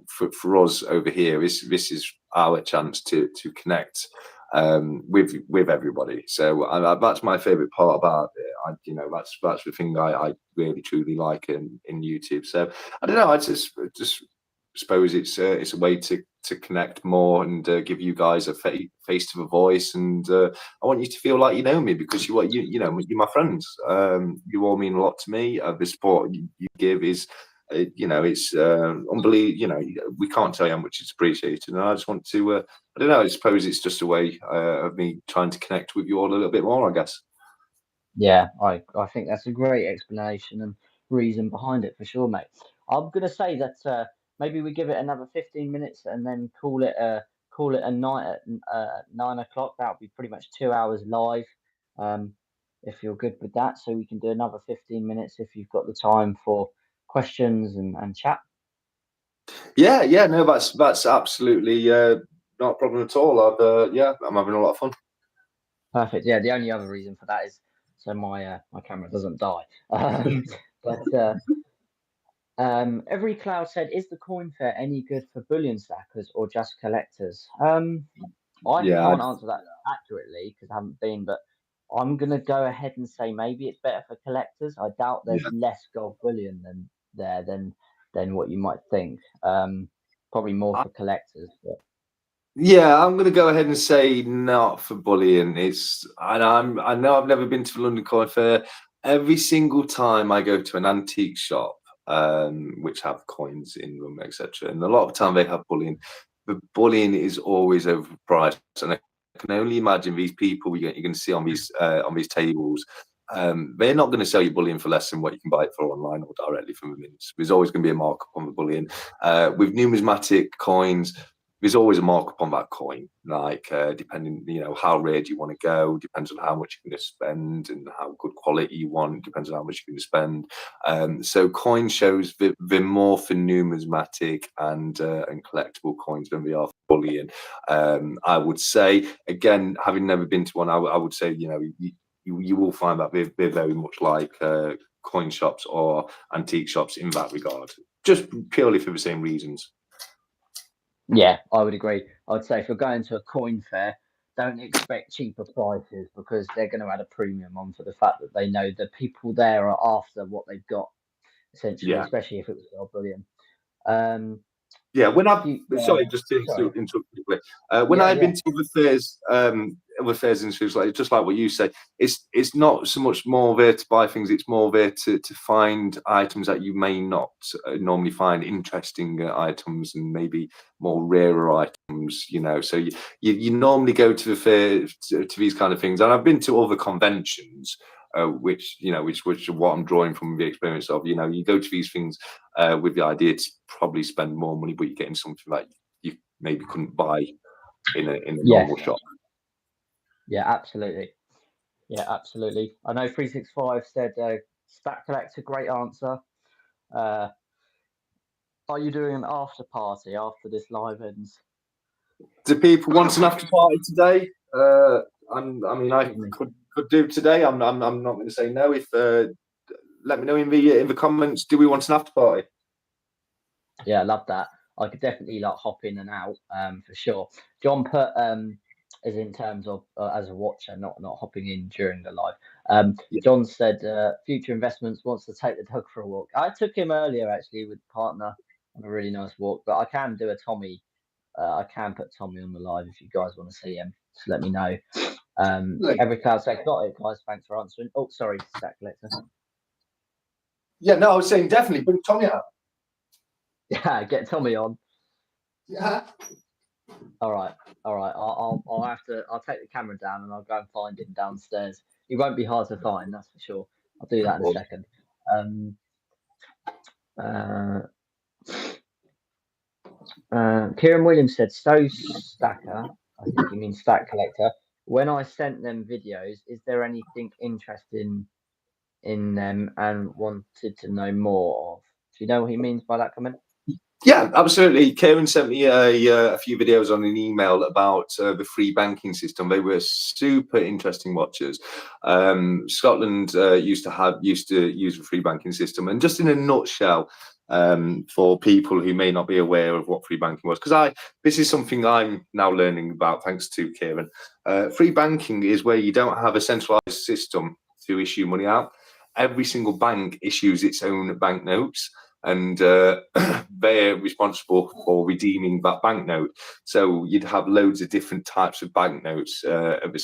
For us over here, this is our chance to connect with everybody. So that's my favorite part about it. That's the thing I really truly like in YouTube. So I don't know. I just suppose it's a way to connect more and give you guys a face to the voice. And I want you to feel like you know me, because you're my friends. You all mean a lot to me. The support you give is. It's unbelievable. We can't tell you how much it's appreciated, and I just want to. I don't know. I suppose it's just a way of me trying to connect with you all a little bit more, I guess. Yeah, I think that's a great explanation and reason behind it for sure, mate. I'm gonna say that maybe we give it another 15 minutes and then call it a night at 9 o'clock. That would be pretty much 2 hours live. If you're good with that, so we can do another 15 minutes if you've got the time for questions and chat. Yeah, no, that's absolutely not a problem at all. I'm having a lot of fun. Perfect. Yeah, the only other reason for that is so my camera doesn't die. But every cloud said, "Is the coin fair any good for bullion stackers or just collectors?" I can't answer that accurately because I haven't been, but I'm gonna go ahead and say maybe it's better for collectors. I doubt there's less gold bullion than what you might think. Probably more for collectors. But Yeah, I'm going to go ahead and say not for bullion. I know I've never been to the London Coin Fair. Every single time I go to an antique shop, which have coins in them, etc., and a lot of the time they have bullion. The bullion is always overpriced, and I can only imagine these people you're going to see on these tables. They're not going to sell you bullion for less than what you can buy it for online or directly from the mints. There's always going to be a markup on the bullion. With numismatic coins, there's always a markup on that coin, like depending, how rare do you want to go, depends on how much you're going to spend and how good quality you want, depends on how much you're going to spend. So coin shows they're more for numismatic and collectible coins than they are for bullion. I would say, again, having never been to one, I would say, you will find that they're very much like coin shops or antique shops in that regard, just purely for the same reasons. Yeah, I would agree. I'd say if you're going to a coin fair, don't expect cheaper prices because they're going to add a premium on for the fact that they know the people there are after what they've got, essentially, Yeah. especially if it was a Bullion. Um, Yeah, when I've sorry, just to sorry. interrupt quickly. When I've been to other fairs and things like just like what you say, it's not so much more there to buy things; it's more there to find items that you may not normally find, interesting items and maybe more rarer items. So you normally go to the fair to these kind of things, and I've been to other conventions. Which is what I'm drawing from the experience of. You go to these things with the idea to probably spend more money, but you're getting something that you maybe couldn't buy in a normal shop. Yeah, absolutely. Yeah, absolutely. I know 365 said Stack Collector, great answer. Are you doing an after party after this live ends? Do people want an after party today? I could do today. I'm not going to say no. If let me know in the comments. Do we want an after party? Yeah, I love that. I could definitely hop in and out for sure. John put as in terms of as a watcher, not hopping in during the live. Yeah. John said future investments, wants to take the dog for a walk. I took him earlier actually with partner on a really nice walk, but I can do a Tommy. I can put Tommy on the live if you guys want to see him. Just let me know. Every cloud said got it, guys. Thanks for answering. Oh, sorry, Stack Collector. Yeah, no, I was saying definitely bring Tommy out. Yeah, get Tommy on. Yeah. All right. I'll take the camera down and I'll go and find him downstairs. He won't be hard to find, that's for sure. I'll do that in a second. Kieran Williams said, "So Stacker," I think he means Stack Collector. When I sent them videos, is there anything interesting in them and wanted to know more of? Do you know what he means by that comment? Yeah, absolutely. Kieran sent me a few videos on an email about the free banking system. They were super interesting watches. Scotland used to use the free banking system, and just in a nutshell, for people who may not be aware of what free banking was, because this is something I'm now learning about thanks to Kieran. Free banking is where you don't have a centralized system to issue money out. Every single bank issues its own banknotes, and they're responsible for redeeming that banknote. So you'd have loads of different types of banknotes at the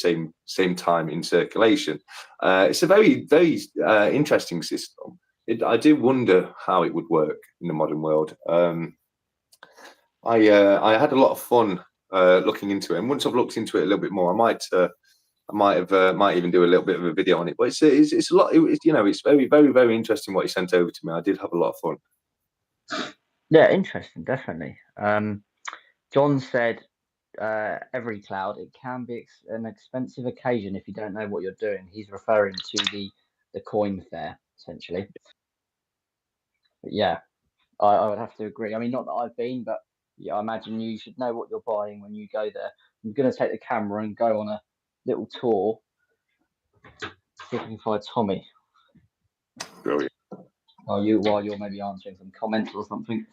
same time in circulation. It's a very, very interesting system. I do wonder how it would work in the modern world. I had a lot of fun looking into it, and once I've looked into it a little bit more, I might even do a little bit of a video on it. But it's a lot. It's very, very, very interesting what he sent over to me. I did have a lot of fun. Yeah, interesting, definitely. John said, every cloud, it can be an expensive occasion if you don't know what you're doing. He's referring to the coin fair, essentially. But yeah, I would have to agree. I mean, not that I've been, but yeah, I imagine you should know what you're buying when you go there. I'm going to take the camera and go on a little tour. See if I can find Tommy. Brilliant. While you're maybe answering some comments or something.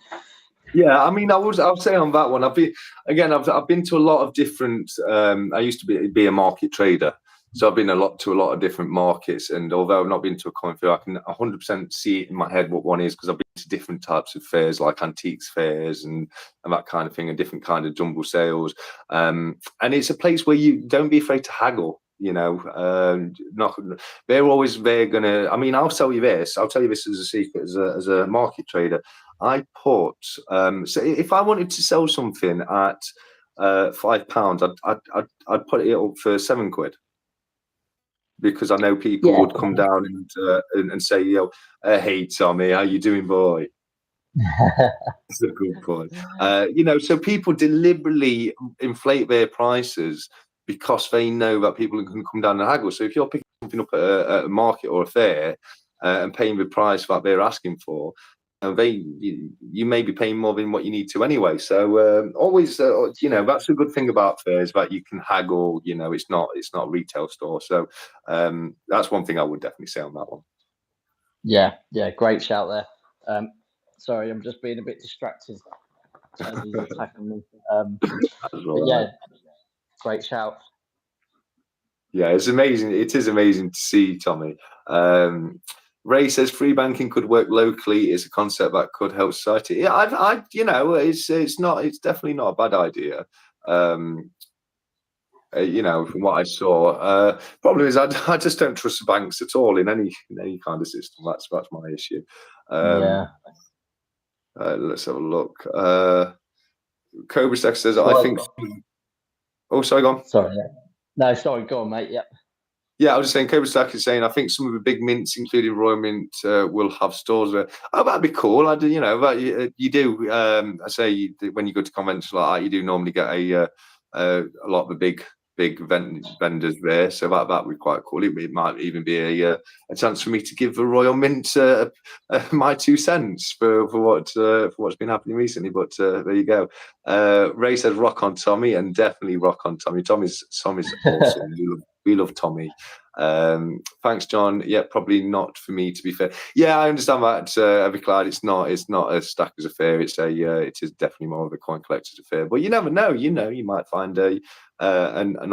Yeah, I mean, I'll say on that one. I've been to a lot of different. I used to be a market trader, so I've been to a lot of different markets. And although I've not been to a coin fair, I can 100% see it in my head what one is because I've been to different types of fairs, like antiques fairs and that kind of thing, and different kind of jumble sales. And it's a place where you don't be afraid to haggle. They're always gonna. I mean, I'll tell you this as a secret, as a market trader. I put so if I wanted to sell something at £5, I'd put it up for £7, because I know people would come down and say, hey Tommy, how you doing, boy? That's a good point. So people deliberately inflate their prices because they know that people can come down and haggle. So if you're picking something up at a market or a fair and paying the price that they're asking for, you may be paying more than what you need to anyway. So always, that's a good thing about fairs, that you can haggle. It's not a retail store. So that's one thing I would definitely say on that one. Yeah, great shout there. Sorry, I'm just being a bit distracted as he's attacking me. But yeah, great shout. Yeah, it's amazing. It is amazing to see, Tommy. Ray says free banking could work locally. It's a concept that could help society. Yeah, it's definitely not a bad idea. From what I saw, problem is I just don't trust the banks at all in any kind of system. That's my issue. Let's have a look. Cobra Stack says, I think. Oh, sorry, go on. Sorry, yeah. No, sorry, go on, mate. Yep. Yeah, I was just saying, Cobra Stack is saying, I think some of the big mints, including Royal Mint, will have stores there. Oh, that'd be cool. You do. I say when you go to conventions like that, you do normally get a lot of the big vendors there, so that would be quite cool. It might even be a chance for me to give the Royal Mint my 2 cents for what's been happening recently. But there you go. Ray said, "Rock on, Tommy," and definitely rock on, Tommy. Tommy's awesome. We love Tommy. Thanks, John. Yeah, probably not for me, to be fair. Yeah, I understand that. Everclad, it's not a stackers affair. It is definitely more of a coin collector's affair. But you never know. You might find an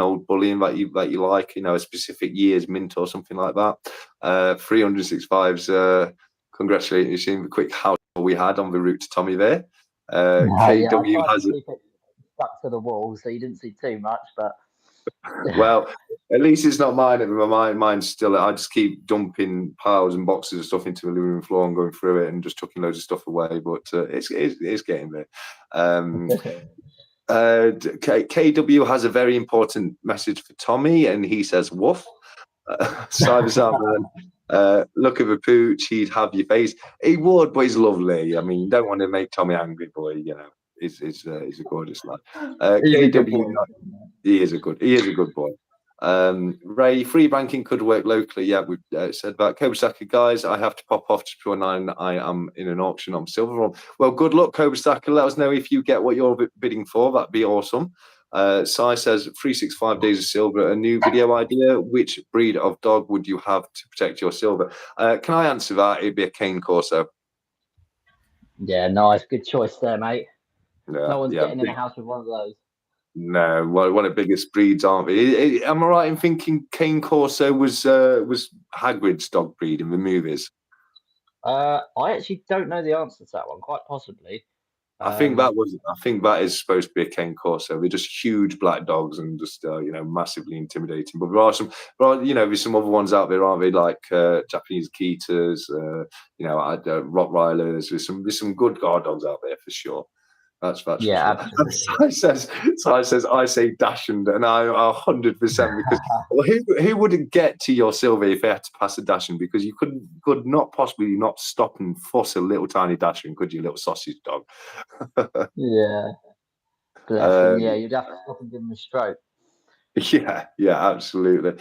old bullion that you like. A specific year's mint or something like that. 365's. Congratulations! You've seen the quick house we had on the route to Tommy there. KW has it stuck to the wall, so you didn't see too much, but. Well, at least it's not mine. Mine's still. I just keep dumping piles and boxes of stuff into the living room floor and going through it and just tucking loads of stuff away. But it's getting there. KW has a very important message for Tommy, and he says, "Woof." Cyber Salman, look at the pooch. He'd have your face. He would, but he's lovely. I mean, you don't want to make Tommy angry, boy. He's a gorgeous lad. KW. He is a good boy. Ray, free banking could work locally. Yeah, we said that. Kobastacker, guys, I have to pop off just before 9. I am in an auction on silver. Well, good luck, Kobastacker. Let us know if you get what you're bidding for. That'd be awesome. Sai says 365 days of silver. A new video idea. Which breed of dog would you have to protect your silver? Can I answer that? It'd be a cane corso. Yeah, nice. Good choice there, mate. Yeah, no one's getting in a house with one of those. No, one of the biggest breeds, aren't we? Am I right in thinking Cane Corso was Hagrid's dog breed in the movies? I actually don't know the answer to that one. Quite possibly. I think that is supposed to be a Cane Corso. They're just huge black dogs and just massively intimidating. But there's some other ones out there, aren't they? Like Japanese Akitas, Rottweilers. There's some good guard dogs out there for sure. That's yeah. Sure. I say Dachshund, and I 100% because who wouldn't get to your silver if they had to pass a Dachshund? Because you could not possibly not stop and fuss a little tiny Dachshund, could you, little sausage dog? Yeah, bless him. Yeah, you'd have to stop and give him a stroke. Yeah, absolutely.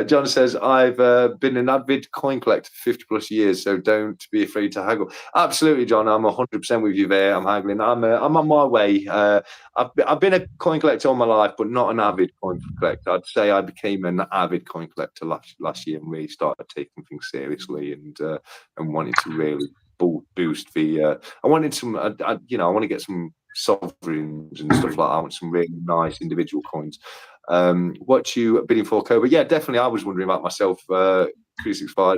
John says, I've been an avid coin collector for 50 plus years, so don't be afraid to haggle. Absolutely, John. I'm 100% with you there. I'm haggling. I'm on my way. I've been a coin collector all my life, but not an avid coin collector. I'd say I became an avid coin collector last year and really started taking things seriously and wanting to really boost the. I wanted some. I want to get some sovereigns and stuff like that. I want some really nice individual coins. What you bidding for, Cobra? Yeah, definitely. I was wondering about myself. 365.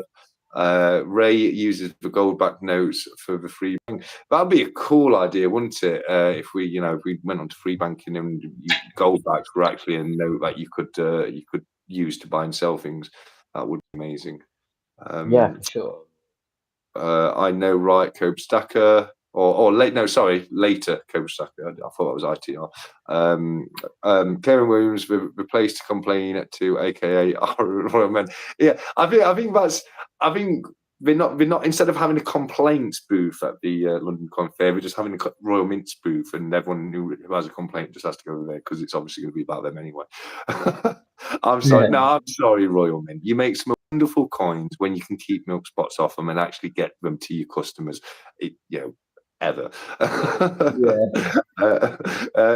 Ray uses the gold-backed notes for the free bank. That'd be a cool idea, wouldn't it? If we, if we went on to free banking and gold-backs were actually a note that you could use to buy and sell things, that would be amazing. Yeah, for sure. I know, right, Cope Stacker. Or later Cope Stacker. I thought it was ITR. Kevin Williams replaced complain to AKA Royal Men. Yeah, I think they're not instead of having a complaints booth at the London Con Fair, we're just having a Royal Mints booth, and everyone who has a complaint just has to go there because it's obviously going to be about them anyway. I'm sorry. Yeah. No, I'm sorry, Royal Mint. You make some wonderful coins when you can keep milk spots off them and actually get them to your customers. Ever. Yeah.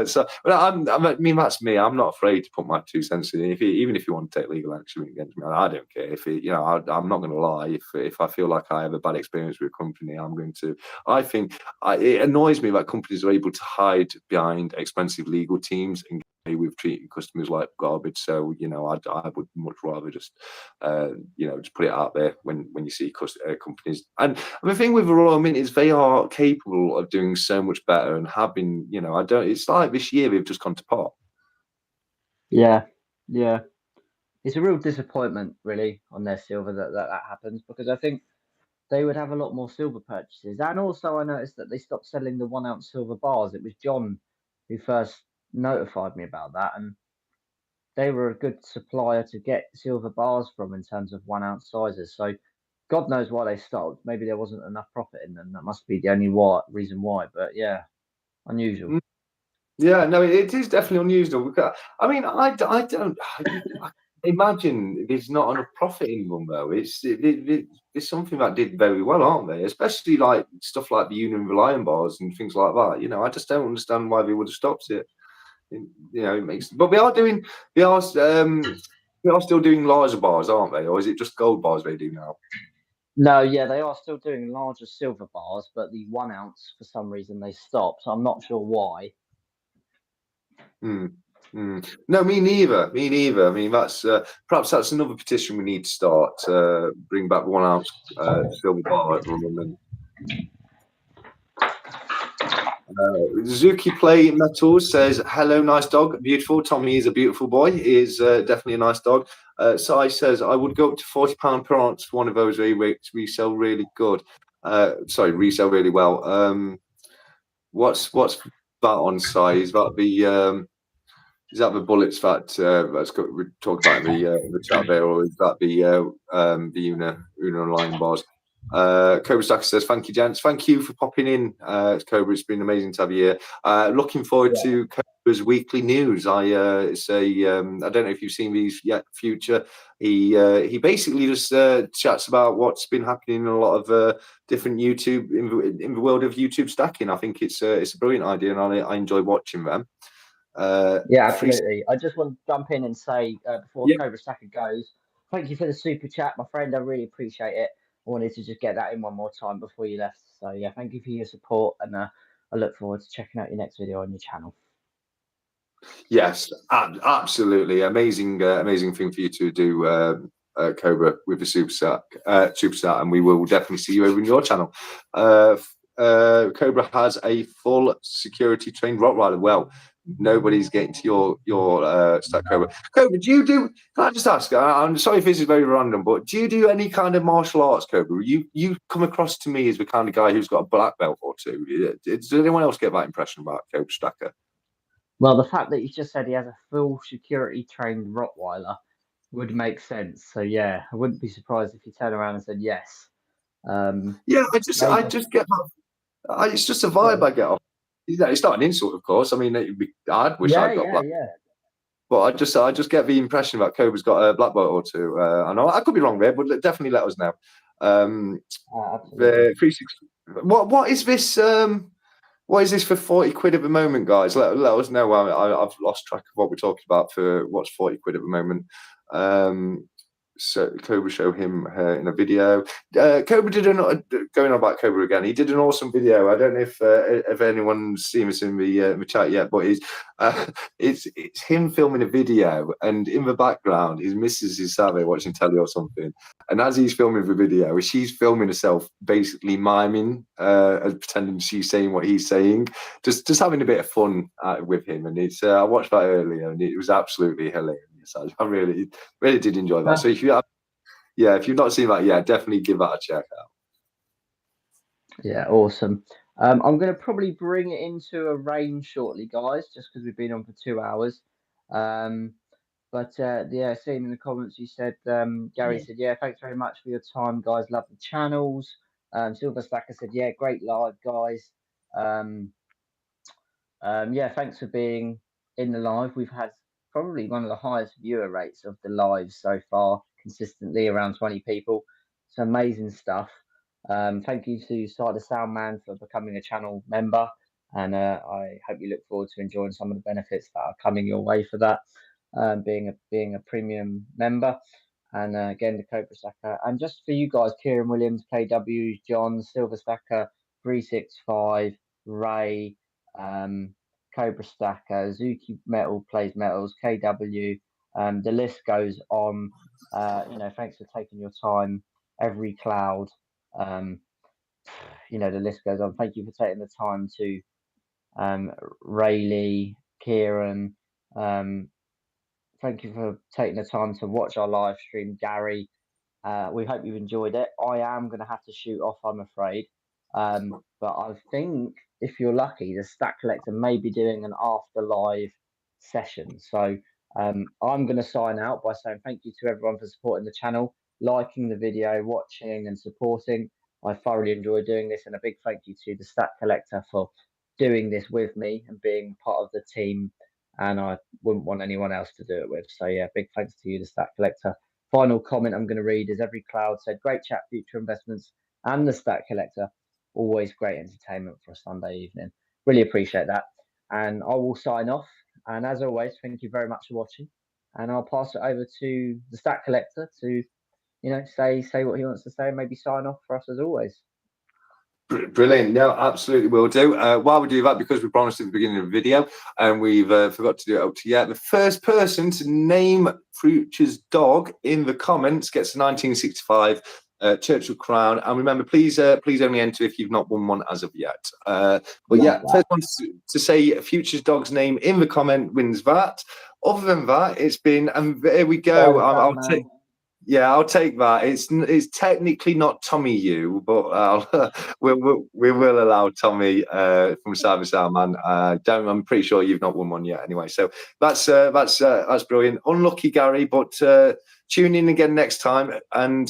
So, but I mean, that's me. I'm not afraid to put my 2 cents in. Even if you want to take legal action against me, I don't care. I'm not going to lie. If I feel like I have a bad experience with a company, I'm going to. I think it annoys me that companies are able to hide behind expensive legal teams and with treating customers like garbage. So I would much rather just just put it out there when you see companies. And the thing with the Royal Mint is they are capable of doing so much better and have been. It's like this year they've just gone to pot. Yeah. It's a real disappointment, really, on their silver that happens, because I think they would have a lot more silver purchases. And also, I noticed that they stopped selling the 1 ounce silver bars. It was John who first notified me about that, and they were a good supplier to get silver bars from in terms of 1 ounce sizes. So God knows why they stopped. Maybe there wasn't enough profit in them. That must be the only reason why. But yeah, unusual. Yeah, no, it is definitely unusual. I mean, I don't imagine there's not enough profit in them though. It's something that did very well, aren't they? Especially like stuff like the Union Reliant bars and things like that. I just don't understand why they would have stopped it. It makes, but they are still doing larger bars, aren't they? Or is it just gold bars they do now? No, yeah, they are still doing larger silver bars, but the 1 ounce, for some reason, they stopped. I'm not sure why. No, me neither. I mean, perhaps that's another petition we need to start. Bring back 1 ounce silver bar at London. Zuki Play Metals says, hello, nice dog. Beautiful. Tommy is a beautiful boy. He is definitely a nice dog. Sai says, I would go up to £40 per ounce for one of those resell really good. Resell really well. What's that on, Sai? Is that the bullets that we talked about in the chat there, or is that the Una Online bars? Cobra Stacker says, thank you, gents. Thank you for popping in, Cobra. It's been amazing to have you here. Looking forward to Cobra's weekly news. I don't know if you've seen these yet, Future. He basically just chats about what's been happening in a lot of different YouTube in the world of YouTube stacking. I think it's a brilliant idea, and I enjoy watching them. Yeah, absolutely. I just want to jump in and say before Cobra Stacker goes, thank you for the super chat, my friend. I really appreciate it. I wanted to just get that in one more time before you left. So yeah, thank you for your support, and I look forward to checking out your next video on your channel. Yes, absolutely amazing thing for you to do, Cobra, with the super chat, and we will definitely see you over in your channel. Cobra has a full security trained Rottweiler. Well, nobody's getting to your stack, Cobra. Cobra, can I just ask? I'm sorry if this is very random, but do you do any kind of martial arts, Cobra? You come across to me as the kind of guy who's got a black belt or two. Does anyone else get that impression about Cobra Stacker? Well, the fact that you just said he has a full security trained Rottweiler would make sense. So yeah, I wouldn't be surprised if you turn around and said yes. Yeah, I just get that. It's just a vibe I get off. It's not an insult, of course. I mean, I'd wish I'd got black. Yeah. But I just get the impression that Cobra's got a black belt or two. I know I could be wrong there, but definitely let us know. The 360. What is this? What is this for 40 quid at the moment, guys? Let us know. I've lost track of what we're talking about for what's 40 quid at the moment. Cobra show him her in a video. Cobra did going on about Cobra again. He did an awesome video. I don't know if anyone's seen this in the chat yet, but it's him filming a video, and in the background his missus is sat there watching telly or something. And as he's filming the video, she's filming herself, basically miming, pretending she's saying what he's saying, just having a bit of fun with him. And it's I watched that earlier, and it was absolutely hilarious. I really did enjoy that. So if you've not seen that yet, definitely give that a check out. Yeah, awesome. I'm going to probably bring it into a range shortly, guys, just because we've been on for 2 hours. But yeah, seeing in the comments, you said, Gary said, yeah, thanks very much for your time, guys. Love the channels. Silver Stacker said, yeah, great live, guys. Yeah, thanks for being in the live. We've had probably one of the highest viewer rates of the live so far, consistently around 20 people. It's amazing stuff. Thank you to Side of Sound Man for becoming a channel member, and I hope you look forward to enjoying some of the benefits that are coming your way for that, being a premium member. And again, the Cobra Stacker, and just for you guys, Kieran Williams, KW, John, Silver Stacker, 365, Ray, Cobra Stacker, Zuki Metal plays metals, KW, the list goes on. Thanks for taking your time. Every cloud, the list goes on. Thank you for taking the time to Rayleigh, Kieran. Thank you for taking the time to watch our live stream, Gary. We hope you enjoyed it. I am going to have to shoot off, I'm afraid. But I think if you're lucky, the Stack Collector may be doing an after live session. So I'm going to sign out by saying thank you to everyone for supporting the channel, liking the video, watching and supporting. I thoroughly enjoy doing this, and a big thank you to the Stack Collector for doing this with me and being part of the team. And I wouldn't want anyone else to do it with. So yeah, big thanks to you, the Stack Collector. Final comment I'm going to read is Every Cloud said, great chat, future investments, and the Stack Collector. Always great entertainment for a Sunday evening. Really appreciate that. And I will sign off. And as always, thank you very much for watching. And I'll pass it over to the Stack Collector to, say what he wants to say and maybe sign off for us as always. Brilliant. No, absolutely will do. While we do that, because we promised at the beginning of the video and we've forgot to do it up to yet, the first person to name Future's dog in the comments gets the 1965 Churchill crown. And remember, please only enter if you've not won one as of yet. But yeah, first one to say Future's dog's name in the comment wins that. Other than that, it's been, and there we go. I'll take that. It's technically not Tommy U, but we will allow Tommy from Side of Sound Man. I'm pretty sure you've not won one yet, anyway. So that's brilliant. Unlucky, Gary, but tune in again next time, and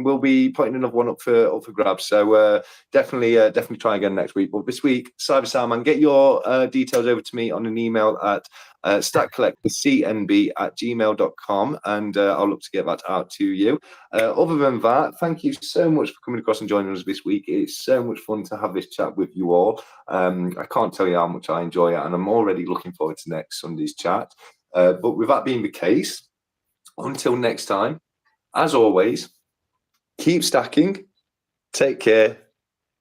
we'll be putting another one up for grabs. So definitely try again next week. But this week, Side of Sound Man, get your details over to me on an email at stackcollectorcnb@gmail.com, and I'll look to get that out to you. Other than that, thank you so much for coming across and joining us this week. It's so much fun to have this chat with you all. I can't tell you how much I enjoy it, and I'm already looking forward to next Sunday's chat. But with that being the case, until next time, as always, keep stacking, take care,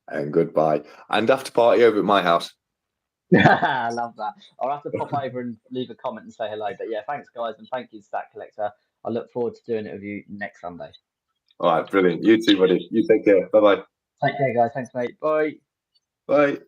and goodbye. And after party over at my house. I love that. I'll have to pop over and leave a comment and say hello. But yeah, thanks, guys, and thank you, Stack Collector. I look forward to doing it with you next Sunday. All right, brilliant. You too, buddy. You take care. Bye-bye. Take care, guys. Thanks, mate. Bye. Bye.